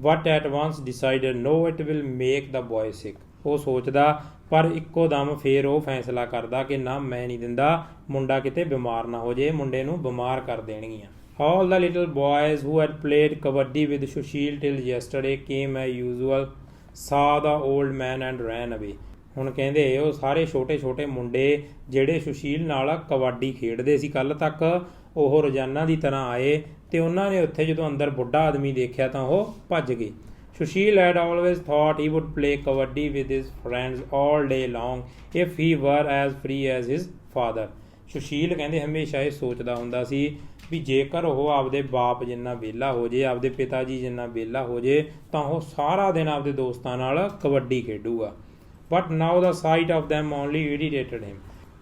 but at once decided no it will make the boy sick. ਉਹ ਸੋਚਦਾ ਪਰ ਇੱਕੋ ਦਮ ਫੇਰ ਉਹ ਫੈਸਲਾ ਕਰਦਾ ਕਿ ਨਾ ਮੈਂ ਨਹੀਂ ਦਿੰਦਾ, ਮੁੰਡਾ ਕਿਤੇ ਬਿਮਾਰ ਨਾ ਹੋ ਜੇ, ਮੁੰਡੇ ਨੂੰ ਬਿਮਾਰ ਕਰ ਦੇਣਗੀਆਂ। All the little boys who had played kabaddi with Sushil till yesterday came as usual, saw the old man and ran away. ਹੁਣ ਕਹਿੰਦੇ ਉਹ ਸਾਰੇ ਛੋਟੇ ਛੋਟੇ ਮੁੰਡੇ ਜਿਹੜੇ ਸੁਸ਼ੀਲ ਨਾਲ ਕਬੱਡੀ ਖੇਡਦੇ ਸੀ ਕੱਲ੍ਹ ਤੱਕ, ਉਹ ਰੋਜ਼ਾਨਾ ਦੀ ਤਰ੍ਹਾਂ ਆਏ ਅਤੇ ਉਹਨਾਂ ਨੇ ਉੱਥੇ ਜਦੋਂ ਅੰਦਰ ਬੁੱਢਾ ਆਦਮੀ ਦੇਖਿਆ ਤਾਂ ਉਹ ਭੱਜ ਗਏ। Sushil had always thought he would play kabaddi with his friends all day long if he were as free as his father. Sushil ਕਹਿੰਦੇ ਹਮੇਸ਼ਾ ਇਹ ਸੋਚਦਾ ਹੁੰਦਾ ਸੀ ਵੀ ਜੇਕਰ ਉਹ ਆਪਦੇ ਬਾਪ ਜਿੰਨਾ ਵਿਹਲਾ ਹੋ ਜੇ, ਆਪਦੇ ਪਿਤਾ ਜੀ ਜਿੰਨਾ ਵਿਹਲਾ ਹੋ ਜੇ ਤਾਂ ਉਹ ਸਾਰਾ ਦਿਨ ਆਪਦੇ ਦੋਸਤਾਂ ਨਾਲ ਕਬੱਡੀ ਖੇਡੂਗਾ। But now the sight of them only irritated him.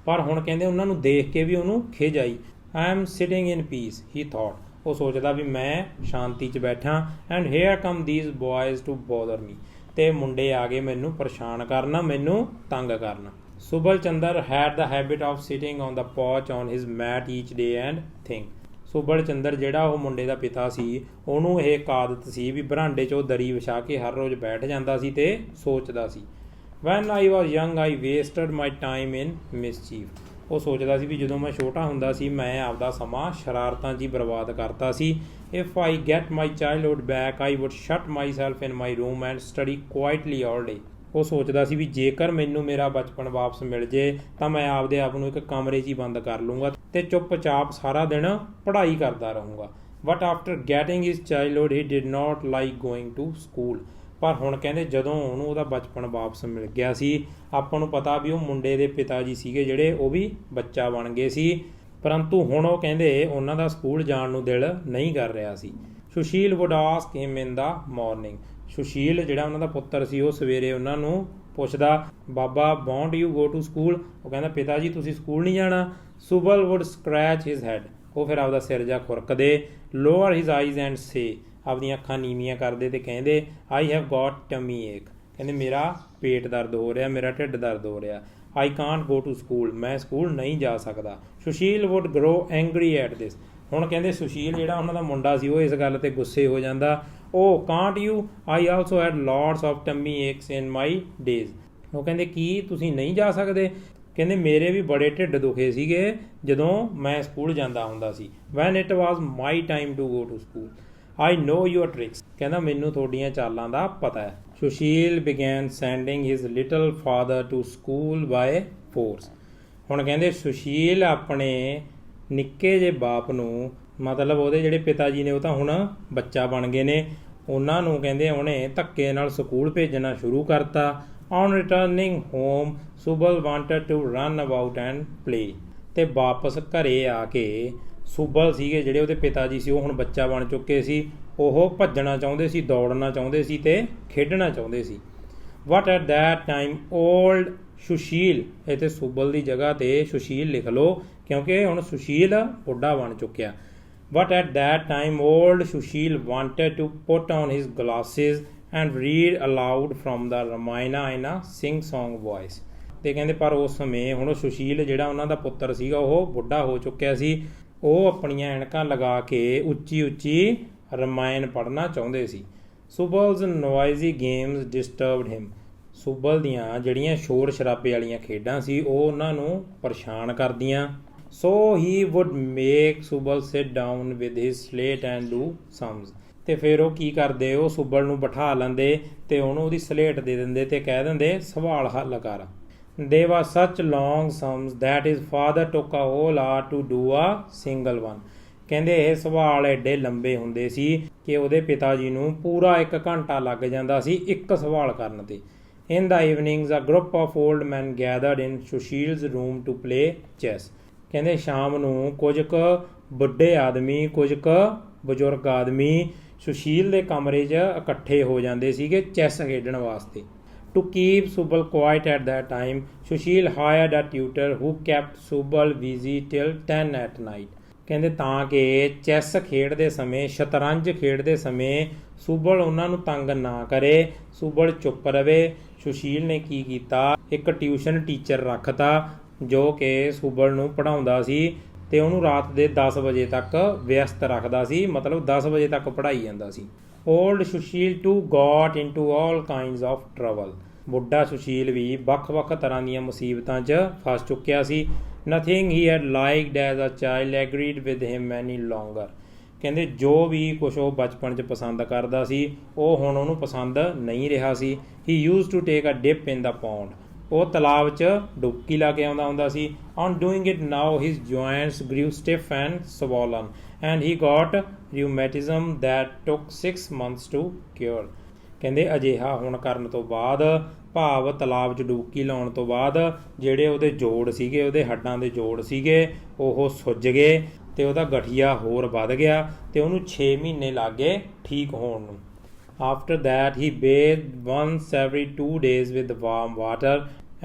ਪਰ ਹੁਣ ਕਹਿੰਦੇ ਉਹਨਾਂ ਨੂੰ ਦੇਖ ਕੇ ਵੀ ਉਹਨੂੰ ਖਿਝ ਆਈ। I am sitting in peace he thought. ਉਹ ਸੋਚਦਾ ਵੀ ਮੈਂ ਸ਼ਾਂਤੀ 'ਚ ਬੈਠਾ। And here come these boys to bother me. ਅਤੇ ਮੁੰਡੇ ਆ ਗਏ ਮੈਨੂੰ ਪਰੇਸ਼ਾਨ ਕਰਨਾ, ਮੈਨੂੰ ਤੰਗ ਕਰਨਾ। Subal Chandra had the habit of sitting on the porch on his mat each day and think. Subal Chandra ਜਿਹੜਾ ਉਹ ਮੁੰਡੇ ਦਾ ਪਿਤਾ ਸੀ, ਉਹਨੂੰ ਇਹ ਇੱਕ ਆਦਤ ਸੀ ਵੀ ਬਰਾਂਡੇ 'ਚ ਉਹ ਦਰੀ ਵਿਛਾ ਕੇ ਹਰ ਰੋਜ਼ ਬੈਠ ਜਾਂਦਾ ਸੀ ਅਤੇ ਸੋਚਦਾ ਸੀ। When I was young I wasted my time in mischief. ਉਹ ਸੋਚਦਾ ਸੀ ਵੀ ਜਦੋਂ ਮੈਂ ਛੋਟਾ ਹੁੰਦਾ ਸੀ ਮੈਂ ਆਪਦਾ ਸਮਾਂ ਸ਼ਰਾਰਤਾਂ 'ਚ ਹੀ ਬਰਬਾਦ ਕਰਤਾ ਸੀ। If I get my childhood back I would shut myself in my room and study quietly all day. ਉਹ ਸੋਚਦਾ ਸੀ ਵੀ ਜੇਕਰ ਮੈਨੂੰ ਮੇਰਾ ਬਚਪਨ ਵਾਪਸ ਮਿਲ ਜੇ ਤਾਂ ਮੈਂ ਆਪਦੇ ਆਪ ਨੂੰ ਇੱਕ ਕਮਰੇ 'ਚ ਹੀ ਬੰਦ ਕਰ ਲੂੰਗਾ ਅਤੇ ਚੁੱਪ-ਚਾਪ ਸਾਰਾ ਦਿਨ ਪੜ੍ਹਾਈ ਕਰਦਾ ਰਹੂੰਗਾ। But after getting his childhood he did not like going to school. ਪਰ ਹੁਣ ਕਹਿੰਦੇ ਜਦੋਂ ਉਹਨੂੰ ਉਹਦਾ ਬਚਪਨ ਵਾਪਸ ਮਿਲ ਗਿਆ ਸੀ, ਆਪਾਂ ਨੂੰ ਪਤਾ ਵੀ ਉਹ ਮੁੰਡੇ ਦੇ ਪਿਤਾ ਜੀ ਸੀਗੇ ਜਿਹੜੇ ਉਹ ਵੀ ਬੱਚਾ ਬਣ ਗਏ ਸੀ, ਪਰੰਤੂ ਹੁਣ ਉਹ ਕਹਿੰਦੇ ਉਹਨਾਂ ਦਾ ਸਕੂਲ ਜਾਣ ਨੂੰ ਦਿਲ ਨਹੀਂ ਕਰ ਰਿਹਾ ਸੀ। ਸੁਸ਼ੀਲ ਵੁੱਡ ਆਸਕ ਹਿਮ ਇਨ ਦਾ ਮਾਰਨਿੰਗ। ਸੁਸ਼ੀਲ ਜਿਹੜਾ ਉਹਨਾਂ ਦਾ ਪੁੱਤਰ ਸੀ ਉਹ ਸਵੇਰੇ ਉਹਨਾਂ ਨੂੰ ਪੁੱਛਦਾ, baba won't you go to school. ਉਹ ਕਹਿੰਦਾ ਪਿਤਾ ਜੀ ਤੁਸੀਂ ਸਕੂਲ ਨਹੀਂ ਜਾਣਾ। Subal would scratch his head. ਉਹ ਫਿਰ ਆਪਦਾ ਸਿਰ ਜਾ ਖੁਰਕਦੇ। Lower his eyes and say. ਆਪਦੀਆਂ ਅੱਖਾਂ ਨੀਵੀਆਂ ਕਰਦੇ ਅਤੇ ਕਹਿੰਦੇ ਆਈ ਹੈਵ ਗੋਟ ਟਮੀ ਏਕ। ਕਹਿੰਦੇ ਮੇਰਾ ਪੇਟ ਦਰਦ ਹੋ ਰਿਹਾ, ਮੇਰਾ ਢਿੱਡ ਦਰਦ ਹੋ ਰਿਹਾ। I can't go to school. ਮੈਂ ਸਕੂਲ ਨਹੀਂ ਜਾ ਸਕਦਾ। Sushil would grow angry at this. ਹੁਣ ਕਹਿੰਦੇ ਸੁਸ਼ੀਲ ਜਿਹੜਾ ਉਹਨਾਂ ਦਾ ਮੁੰਡਾ ਸੀ ਉਹ ਇਸ ਗੱਲ 'ਤੇ ਗੁੱਸੇ ਹੋ ਜਾਂਦਾ। ਉਹ can't you I also had lots of tummy aches in my days. ਉਹ ਕਹਿੰਦੇ ਕੀ ਤੁਸੀਂ ਨਹੀਂ ਜਾ ਸਕਦੇ? ਕਹਿੰਦੇ ਮੇਰੇ ਵੀ ਬੜੇ ਢਿੱਡ ਦੁਖੇ ਸੀਗੇ ਜਦੋਂ ਮੈਂ ਸਕੂਲ ਜਾਂਦਾ ਹੁੰਦਾ ਸੀ। When it was my time to go to school I know your tricks. ਕਹਿੰਦਾ ਮੈਨੂੰ ਤੁਹਾਡੀਆਂ ਚਾਲਾਂ ਦਾ ਪਤਾ ਹੈ। Sushil began sending his little father to school by force. ਹੁਣ ਕਹਿੰਦੇ ਸੁਸ਼ੀਲ ਆਪਣੇ ਨਿੱਕੇ ਜਿਹੇ ਬਾਪ ਨੂੰ, ਮਤਲਬ ਉਹਦੇ ਜਿਹੜੇ ਪਿਤਾ ਜੀ ਨੇ ਉਹ ਤਾਂ ਹੁਣ ਬੱਚਾ ਬਣ ਗਏ ਨੇ, ਉਹਨਾਂ ਨੂੰ ਕਹਿੰਦੇ ਉਹਨੇ ਧੱਕੇ ਨਾਲ ਸਕੂਲ ਭੇਜਣਾ ਸ਼ੁਰੂ ਕਰਤਾ। On returning home Subal wanted to run about and play. ਅਤੇ ਵਾਪਸ ਘਰੇ ਆ ਕੇ ਸੁਬਲ ਸੀਗੇ ਜਿਹੜੇ ਉਹਦੇ ਪਿਤਾ ਜੀ ਸੀ ਉਹ ਹੁਣ ਬੱਚਾ ਬਣ ਚੁੱਕੇ ਸੀ। ਉਹ ਭੱਜਣਾ ਚਾਹੁੰਦੇ ਸੀ, ਦੌੜਨਾ ਚਾਹੁੰਦੇ ਸੀ ਅਤੇ ਖੇਡਣਾ ਚਾਹੁੰਦੇ ਸੀ। But at that time old Sushil, ਇੱਥੇ ਸੁਬਲ ਦੀ ਜਗ੍ਹਾ 'ਤੇ ਸੁਸ਼ੀਲ ਲਿਖ ਲਓ ਕਿਉਂਕਿ ਹੁਣ ਸੁਸ਼ੀਲ ਬੁੱਢਾ ਬਣ ਚੁੱਕਿਆ। But at that time old Sushil wanted to put on his glasses and read aloud from the Ramayana in a sing song voice. ਅਤੇ ਕਹਿੰਦੇ ਪਰ ਉਸ ਸਮੇਂ ਹੁਣ ਸੁਸ਼ੀਲ ਜਿਹੜਾ ਉਹਨਾਂ ਦਾ ਪੁੱਤਰ ਸੀਗਾ ਉਹ ਬੁੱਢਾ ਹੋ ਚੁੱਕਿਆ ਸੀ। ਉਹ ਆਪਣੀਆਂ ਐਨਕਾਂ ਲਗਾ ਕੇ ਉੱਚੀ ਉੱਚੀ ਰਮਾਇਣ ਪੜ੍ਹਨਾ ਚਾਹੁੰਦੇ ਸੀ। ਸੁਬਲਜ਼ ਨੋਇਜ਼ੀ ਗੇਮਸ ਡਿਸਟਰਬਡ ਹਿਮ। ਸੁਬਲ ਦੀਆਂ ਜਿਹੜੀਆਂ ਸ਼ੋਰ ਸ਼ਰਾਬੇ ਵਾਲੀਆਂ ਖੇਡਾਂ ਸੀ ਉਹ ਉਹਨਾਂ ਨੂੰ ਪਰੇਸ਼ਾਨ ਕਰਦੀਆਂ। So he would make Subal sit down with his slate and do sums. ਅਤੇ ਤੇ ਫਿਰ ਉਹ ਕੀ ਕਰਦੇ, ਉਹ ਸੁੱਬਲ ਨੂੰ ਬਿਠਾ ਲੈਂਦੇ ਤੇ ਉਹਨੂੰ ਉਹਦੀ ਸਲੇਟ ਦੇ ਦਿੰਦੇ ਤੇ ਕਹਿ ਦਿੰਦੇ ਸਵਾਲ ਹੱਲ ਕਰ। They were such long sums that his father took a whole hour to do a single one। ਕਹਿੰਦੇ ਇਹ ਸਵਾਲ ਐਡੇ ਲੰਬੇ ਹੁੰਦੇ ਸੀ ਕਿ ਉਹਦੇ ਪਿਤਾ ਜੀ ਨੂੰ ਪੂਰਾ 1 ਘੰਟਾ ਲੱਗ ਜਾਂਦਾ ਸੀ ਇੱਕ ਸਵਾਲ ਕਰਨ ਤੇ। In the evenings a group of old men gathered in Sushil's room to play chess। ਕਹਿੰਦੇ ਸ਼ਾਮ ਨੂੰ ਕੁਝ ਕੁ ਵੱਡੇ ਆਦਮੀ, ਕੁਝ ਕੁ ਬਜ਼ੁਰਗ ਆਦਮੀ ਸੁਸ਼ੀਲ ਦੇ ਕਮਰੇ 'ਚ ਇਕੱਠੇ ਹੋ ਜਾਂਦੇ ਸੀਗੇ ਚੈਸ ਖੇਡਣ ਵਾਸਤੇ। To keep Subal quiet at that time, Sushil hired a tutor who kept Subal busy till 10 at night। ਕਹਿੰਦੇ ਤਾਂ ਕਿ ਚੈਸ ਖੇਡਦੇ ਸਮੇਂ, ਸ਼ਤਰੰਜ ਖੇਡਦੇ ਸਮੇਂ ਸੁਬਲ ਉਹਨਾਂ ਨੂੰ ਤੰਗ ਨਾ ਕਰੇ, ਸੁਬਲ ਚੁੱਪ ਰਵੇ। ਸੁਸ਼ੀਲ ਨੇ ਕੀ ਕੀਤਾ, ਇੱਕ ਟਿਊਸ਼ਨ ਟੀਚਰ ਰੱਖਤਾ ਜੋ ਕਿ ਸੁਬਲ ਨੂੰ ਪੜ੍ਹਾਉਂਦਾ ਸੀ ਤੇ ਉਹਨੂੰ ਰਾਤ ਦੇ 10 ਵਜੇ ਤੱਕ ਵਿਅਸਤ ਰੱਖਦਾ ਸੀ, ਮਤਲਬ 10 ਵਜੇ ਤੱਕ ਪੜ੍ਹਾਈ ਜਾਂਦਾ ਸੀ। Old Sushil too got into all kinds of trouble। ਬੁੱਢਾ ਸੁਸ਼ੀਲ ਵੀ ਵੱਖ-ਵੱਖ ਤਰ੍ਹਾਂ ਦੀਆਂ ਮੁਸੀਬਤਾਂ 'ਚ ਫਸ ਚੁੱਕਿਆ ਸੀ। Nothing he had liked as a child agreed with him any longer। ਕਹਿੰਦੇ ਜੋ ਵੀ ਕੁਛ ਉਹ ਬਚਪਨ 'ਚ ਪਸੰਦ ਕਰਦਾ ਸੀ ਉਹ ਹੁਣ ਉਹਨੂੰ ਪਸੰਦ ਨਹੀਂ ਰਿਹਾ ਸੀ। He used to take a dip in the pond। ਉਹ ਤਲਾਬ 'ਚ ਡੁਬਕੀ ਲਾ ਕੇ ਆਉਂਦਾ ਹੁੰਦਾ ਸੀ। On doing it now his joints grew stiff and swollen and he got rheumatism that took 6 months to cure। ਕਹਿੰਦੇ ਅਜਿਹਾ ਹੁਣ ਕਰਨ ਤੋਂ ਬਾਅਦ, ਭਾਵ ਤਲਾਬ 'ਚ ਡੁਬਕੀ ਲਾਉਣ ਤੋਂ ਬਾਅਦ ਜਿਹੜੇ ਉਹਦੇ ਜੋੜ ਸੀਗੇ, ਉਹਦੇ ਹੱਡਾਂ ਦੇ ਜੋੜ ਸੀਗੇ, ਉਹ ਸੁੱਜ ਗਏ ਤੇ ਉਹਦਾ ਗਠੀਆ ਹੋਰ ਵੱਧ ਗਿਆ ਤੇ ਉਹਨੂੰ 6 ਮਹੀਨੇ ਲੱਗ ਗਏ ਠੀਕ ਹੋਣ ਨੂੰ। After that he bathed once every 2 days with warm water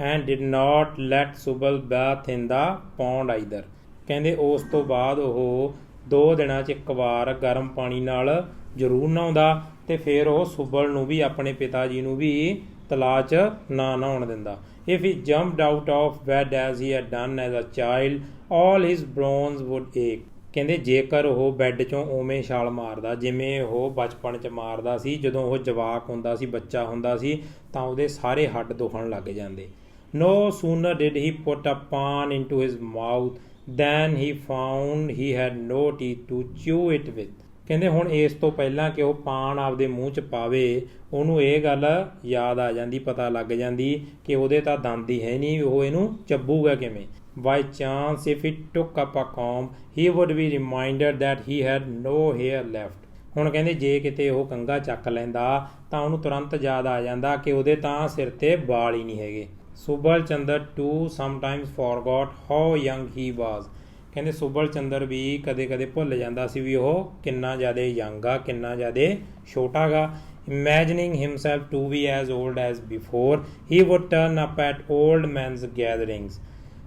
and did not let Subal bath in the pond either। ਕਹਿੰਦੇ ਉਸ ਤੋਂ ਬਾਅਦ ਉਹ 2 ਦਿਨਾਂ 'ਚ 1 ਵਾਰ ਗਰਮ ਪਾਣੀ ਨਾਲ ਜ਼ਰੂਰ ਨਹਾਉਂਦਾ ਤੇ ਫਿਰ ਉਹ ਸੁਬਲ ਨੂੰ ਵੀ, ਆਪਣੇ ਪਿਤਾ ਜੀ ਨੂੰ ਵੀ ਤਲਾਅ 'ਚ ਨਾ ਨਹਾਉਣ ਦਿੰਦਾ। If he jumped out of bed as he had done as a child, all his bones would ache। ਕਹਿੰਦੇ ਜੇਕਰ ਉਹ ਬੈੱਡ 'ਚੋਂ ਉਵੇਂ ਛਾਲ ਮਾਰਦਾ ਜਿਵੇਂ ਉਹ ਬਚਪਨ 'ਚ ਮਾਰਦਾ ਸੀ, ਜਦੋਂ ਉਹ ਜਵਾਕ ਹੁੰਦਾ ਸੀ, ਬੱਚਾ ਹੁੰਦਾ ਸੀ, ਤਾਂ ਉਹਦੇ ਸਾਰੇ ਹੱਡ ਦੁਖਣ ਲੱਗ ਜਾਂਦੇ। No sooner did he put a pan into his mouth than he found he had no teeth to chew it with। ਕਹਿੰਦੇ ਹੁਣ ਇਸ ਤੋਂ ਪਹਿਲਾਂ ਕਿ ਉਹ ਪਾਨ ਆਪਦੇ ਮੂੰਹ 'ਚ ਪਾਵੇ, ਉਹਨੂੰ ਇਹ ਗੱਲ ਯਾਦ ਆ ਜਾਂਦੀ, ਪਤਾ ਲੱਗ ਜਾਂਦੀ ਕਿ ਉਹਦੇ ਤਾਂ ਦੰਦ ਹੀ ਹੈ ਨਹੀਂ, ਉਹ ਇਹਨੂੰ ਚੱਬੂਗਾ ਕਿਵੇਂ। By chance if he took up a comb he would be reminded that he had no hair left। ਹੁਣ ਕਹਿੰਦੇ ਜੇ ਕਿਤੇ ਉਹ ਕੰਘਾ ਚੱਕ ਲੈਂਦਾ ਤਾਂ ਉਹਨੂੰ ਤੁਰੰਤ ਯਾਦ ਆ ਜਾਂਦਾ ਕਿ ਉਹਦੇ ਤਾਂ ਸਿਰ ਤੇ ਵਾਲ ਹੀ ਨਹੀਂ ਹੈਗੇ। ਸੁਬਲ Chandra too sometimes forgot how young he was। ਕਹਿੰਦੇ ਸੁਬਲ ਚੰਦਰ ਵੀ ਕਦੇ-ਕਦੇ ਭੁੱਲ ਜਾਂਦਾ ਸੀ ਵੀ ਉਹ ਕਿੰਨਾ ਜ਼ਿਆਦਾ ਯੰਗ ਆ, ਕਿੰਨਾ ਜ਼ਿਆਦਾ ਛੋਟਾ ਗਾ। Imagining himself to be as old as before he would turn up at old men's gatherings।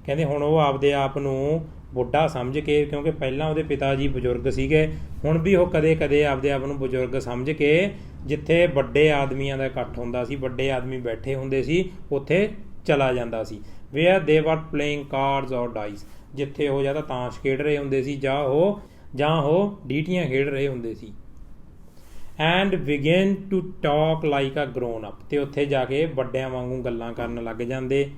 ਕਹਿੰਦੇ ਹੁਣ ਉਹ ਆਪਦੇ ਆਪ ਨੂੰ ਬੁੱਢਾ ਸਮਝ ਕੇ, ਕਿਉਂਕਿ ਪਹਿਲਾਂ ਉਹਦੇ ਪਿਤਾ ਜੀ ਬਜ਼ੁਰਗ ਸੀਗੇ, ਹੁਣ ਵੀ ਉਹ ਕਦੇ-ਕਦੇ ਆਪਦੇ ਆਪ ਨੂੰ ਬਜ਼ੁਰਗ ਸਮਝ ਕੇ ਜਿੱਥੇ ਵੱਡੇ ਆਦਮੀਆਂ ਦਾ ਇਕੱਠ ਹੁੰਦਾ ਸੀ, ਵੱਡੇ ਆਦਮੀ ਬੈਠੇ ਹੁੰਦੇ ਸੀ, ਉੱਥੇ ਚਲਾ ਜਾਂਦਾ ਸੀ। Where they were playing cards or dice। ਜਿੱਥੇ ਉਹ ਜਾਂ ਤਾਂ ਤਾਸ਼ ਖੇਡ ਰਹੇ ਹੁੰਦੇ ਸੀ ਜਾਂ ਉਹ ਡੀਟੀਆਂ ਖੇਡ ਰਹੇ ਹੁੰਦੇ ਸੀ। And begin to talk like a grown up। ਤੇ ਉੱਥੇ ਜਾ ਕੇ ਵੱਡਿਆਂ ਵਾਂਗੂ ਗੱਲਾਂ ਕਰਨ ਲੱਗ ਜਾਂਦੇ।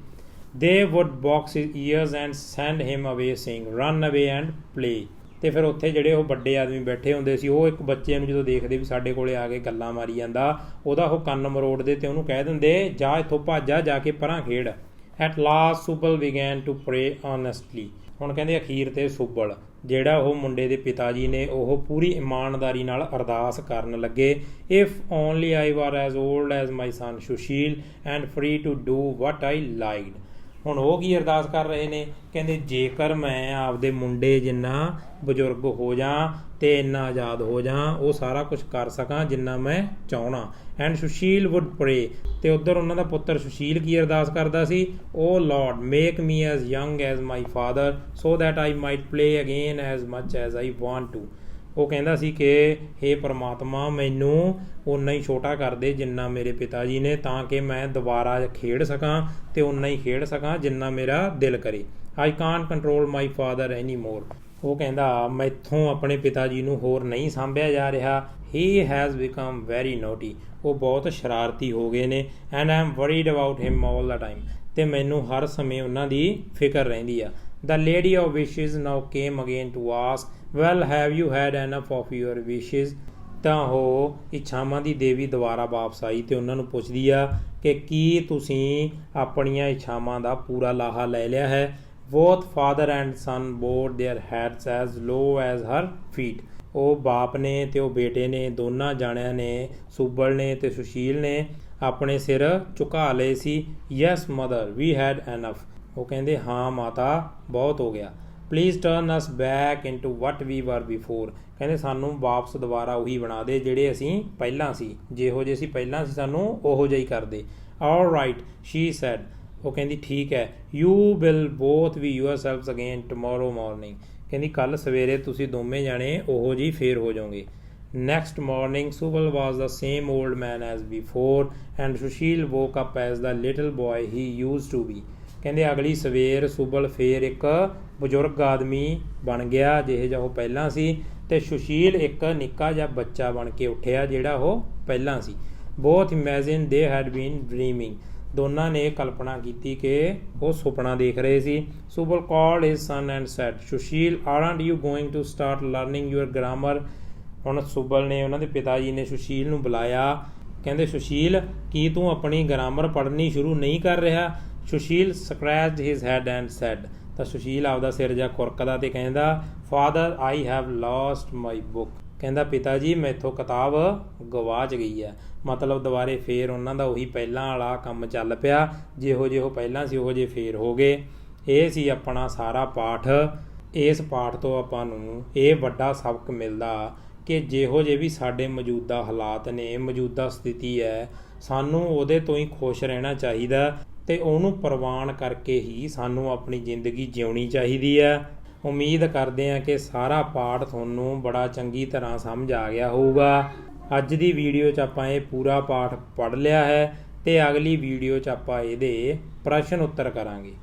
They would box his ears and send him away saying run away and play। ਤੇ ਫਿਰ ਉੱਥੇ ਜਿਹੜੇ ਉਹ ਵੱਡੇ ਆਦਮੀ ਬੈਠੇ ਹੁੰਦੇ ਸੀ, ਉਹ ਇੱਕ ਬੱਚੇ ਨੂੰ ਜਦੋਂ ਦੇਖਦੇ ਵੀ ਸਾਡੇ ਕੋਲੇ ਆ ਕੇ ਗੱਲਾਂ ਮਾਰੀ ਜਾਂਦਾ, ਉਹਦਾ ਉਹ ਕੰਨ ਮਰੋੜਦੇ ਤੇ ਉਹਨੂੰ ਕਹਿ ਦਿੰਦੇ ਜਾ ਇੱਥੋਂ ਭੱਜ ਜਾ ਕੇ ਪਰਾਂ ਖੇਡ। At last Subal began to pray earnestly। ਹੁਣ ਕਹਿੰਦੇ ਅਖੀਰ ਤੇ ਸੁਬਲ, ਜਿਹੜਾ ਉਹ ਮੁੰਡੇ ਦੇ ਪਿਤਾ ਜੀ ਨੇ, ਉਹ ਪੂਰੀ ਇਮਾਨਦਾਰੀ ਨਾਲ ਅਰਦਾਸ ਕਰਨ ਲੱਗੇ। If only I were as old as my son Sushil and free to do what I liked। ਹੁਣ ਉਹ ਕੀ ਅਰਦਾਸ ਕਰ ਰਹੇ ਨੇ, ਕਹਿੰਦੇ ਜੇਕਰ ਮੈਂ ਆਪਦੇ ਮੁੰਡੇ ਜਿੰਨਾ ਬਜ਼ੁਰਗ ਹੋ ਜਾਂ ਤੇ ਇੰਨਾ ਆਜ਼ਾਦ ਹੋ ਜਾਂ, ਉਹ ਸਾਰਾ ਕੁਝ ਕਰ ਸਕਾਂ ਜਿੰਨਾ ਮੈਂ ਚਾਹਣਾ। And Sushil would pray. ਤੇ ਉੱਧਰ ਉਹਨਾਂ ਦਾ ਪੁੱਤਰ ਸੁਸ਼ੀਲ ਕੀ ਅਰਦਾਸ ਕਰਦਾ ਸੀ, oh Lord make me as young as my father so that I might play again as much as I want to. ਉਹ ਕਹਿੰਦਾ ਸੀ ਕਿ ਹੇ ਪਰਮਾਤਮਾ ਮੈਨੂੰ ਓਨਾ ਹੀ ਛੋਟਾ ਕਰ ਦੇ ਜਿੰਨਾ ਮੇਰੇ ਪਿਤਾ ਜੀ ਨੇ, ਤਾਂ ਕਿ ਮੈਂ ਦੁਬਾਰਾ ਖੇਡ ਸਕਾਂ ਤੇ ਓਨਾ ਹੀ ਖੇਡ ਸਕਾਂ ਜਿੰਨਾ ਮੇਰਾ ਦਿਲ ਕਰੇ। I can't control my father any more. ਉਹ ਕਹਿੰਦਾ ਮੈਥੋਂ ਆਪਣੇ ਪਿਤਾ ਜੀ ਨੂੰ ਹੋਰ ਨਹੀਂ ਸਾਂਭਿਆ ਜਾ ਰਿਹਾ। He has become very naughty. ਉਹ ਬਹੁਤ ਸ਼ਰਾਰਤੀ ਹੋ ਗਏ ਨੇ। And I am worried about him all the time. ਤੇ ਮੈਨੂੰ ਹਰ ਸਮੇਂ ਉਹਨਾਂ ਦੀ ਫਿਕਰ ਰਹਿੰਦੀ ਆ। The lady of wishes now came again to ask, well have you had enough of your wishes। ਤਾਂ ਉਹ ਇੱਛਾਵਾਂ ਦੀ ਦੇਵੀ ਦੁਬਾਰਾ ਵਾਪਸ ਆਈ ਤੇ ਉਹਨਾਂ ਨੂੰ ਪੁੱਛਦੀ ਆ ਕਿ ਕੀ ਤੁਸੀਂ ਆਪਣੀਆਂ ਇੱਛਾਵਾਂ ਦਾ ਪੂਰਾ ਲਾਹਾ ਲੈ ਲਿਆ ਹੈ। Both father and son bowed their heads as low as her feet. ਉਹ ਬਾਪ ਨੇ ਤੇ ਉਹ ਬੇਟੇ ਨੇ, ਦੋਨਾਂ ਜਾਣਿਆਂ ਨੇ, ਸੁੱਬਲ ਨੇ ਤੇ ਸੁਸ਼ੀਲ ਨੇ ਆਪਣੇ ਸਿਰ ਝੁਕਾ ਲਏ ਸੀ। Yes mother we had enough. ਉਹ ਕਹਿੰਦੇ ਹਾਂ ਮਾਤਾ, ਬਹੁਤ ਹੋ ਗਿਆ। Please turn us back into what we were before. ਕਹਿੰਦੇ ਸਾਨੂੰ ਵਾਪਸ ਦੁਬਾਰਾ ਉਹੀ ਬਣਾ ਦੇ ਜਿਹੜੇ ਅਸੀਂ ਪਹਿਲਾਂ ਸੀ, ਜਿਹੋ ਜਿਹੇ ਅਸੀਂ ਪਹਿਲਾਂ ਸੀ ਸਾਨੂੰ ਉਹੋ ਜਿਹਾ ਹੀ ਕਰ ਦੇ। All right she said. ਉਹ ਕਹਿੰਦੀ ਠੀਕ ਹੈ। You will both be yourselves again tomorrow morning. ਕਹਿੰਦੀ ਕੱਲ੍ਹ ਸਵੇਰੇ ਤੁਸੀਂ ਦੋਵੇਂ ਜਾਣੇ ਉਹੋ ਜਿਹੀ ਫੇਰ ਹੋ ਜਾਓਗੇ। Next morning Subal was the same old man as before and Sushil woke up as the little boy he use to be. ਕਹਿੰਦੇ ਅਗਲੀ ਸਵੇਰ ਸੁਬਲ ਫੇਰ ਇੱਕ ਬਜ਼ੁਰਗ ਆਦਮੀ ਬਣ ਗਿਆ ਜਿਹੇ ਜਿਹਾ ਉਹ ਪਹਿਲਾਂ ਸੀ, ਤੇ ਸੁਸ਼ੀਲ ਇੱਕ ਨਿੱਕਾ ਜਿਹਾ ਬੱਚਾ ਬਣ ਕੇ ਉੱਠਿਆ ਜਿਹੜਾ ਉਹ ਪਹਿਲਾਂ ਸੀ। ਬੋਥ ਇਮੈਜਿਨ ਦੇ ਹੈਡ ਬੀਨ ਡਰੀਮਿੰਗ। ਦੋਨਾਂ ਨੇ ਕਲਪਨਾ ਕੀਤੀ ਕਿ ਉਹ ਸੁਪਨਾ ਦੇਖ ਰਹੇ ਸੀ। Subal called his son and said Sushil aren't you going to start learning your grammar. ਹੁਣ ਸੁਬਲ ਨੇ, ਉਹਨਾਂ ਦੇ ਪਿਤਾ ਜੀ ਨੇ ਸੁਸ਼ੀਲ ਨੂੰ ਬੁਲਾਇਆ। ਕਹਿੰਦੇ ਸੁਸ਼ੀਲ ਕੀ ਤੂੰ ਆਪਣੀ ਗ੍ਰਾਮਰ ਪੜ੍ਹਨੀ ਸ਼ੁਰੂ ਨਹੀਂ ਕਰ ਰਿਹਾ। Sushil scratched his head and said. ਤਾਂ ਸੁਸ਼ੀਲ ਆਪਦਾ ਸਿਰ ਜਿਹਾ ਖੁਰਕਦਾ ਤੇ ਕਹਿੰਦਾ father I have lost my book. ਕਹਿੰਦਾ ਪਿਤਾ ਜੀ ਮੈਥੋਂ ਕਿਤਾਬ ਗਵਾਚ ਗਈ ਹੈ। ਮਤਲਬ ਦੁਬਾਰੇ ਫੇਰ ਉਹਨਾਂ ਦਾ ਉਹੀ ਪਹਿਲਾਂ ਵਾਲਾ ਕੰਮ ਚੱਲ ਪਿਆ, ਜਿਹੋ ਜਿਹੇ ਉਹ ਪਹਿਲਾਂ ਸੀ ਉਹੋ ਜਿਹੇ ਫੇਰ ਹੋ ਗਏ। ਇਹ ਸੀ ਆਪਣਾ ਸਾਰਾ ਪਾਠ। ਇਸ ਪਾਠ ਤੋਂ ਆਪਾਂ ਨੂੰ ਇਹ ਵੱਡਾ ਸਬਕ ਮਿਲਦਾ ਕਿ ਜਿਹੋ ਜਿਹੇ ਵੀ ਸਾਡੇ ਮੌਜੂਦਾ ਹਾਲਾਤ ਨੇ, ਮੌਜੂਦਾ ਸਥਿਤੀ ਹੈ, ਸਾਨੂੰ ਉਹਦੇ ਤੋਂ ਹੀ ਖੁਸ਼ ਰਹਿਣਾ ਚਾਹੀਦਾ ਤੇ ਉਹਨੂੰ ਪ੍ਰਵਾਨ ਕਰਕੇ ਹੀ ਸਾਨੂੰ ਆਪਣੀ ਜ਼ਿੰਦਗੀ ਜਿਉਣੀ ਚਾਹੀਦੀ ਹੈ। ਉਮੀਦ ਕਰਦੇ ਹਾਂ ਕਿ ਸਾਰਾ ਪਾਠ ਤੁਹਾਨੂੰ ਬੜਾ ਚੰਗੀ ਤਰ੍ਹਾਂ ਸਮਝ ਆ ਗਿਆ ਹੋਊਗਾ। ਅੱਜ ਦੀ ਵੀਡੀਓ 'ਚ ਆਪਾਂ ਇਹ ਪੂਰਾ ਪਾਠ ਪੜ੍ਹ ਲਿਆ ਹੈ ਤੇ ਅਗਲੀ ਵੀਡੀਓ 'ਚ ਆਪਾਂ ਇਹਦੇ ਪ੍ਰਸ਼ਨ ਉੱਤਰ ਕਰਾਂਗੇ।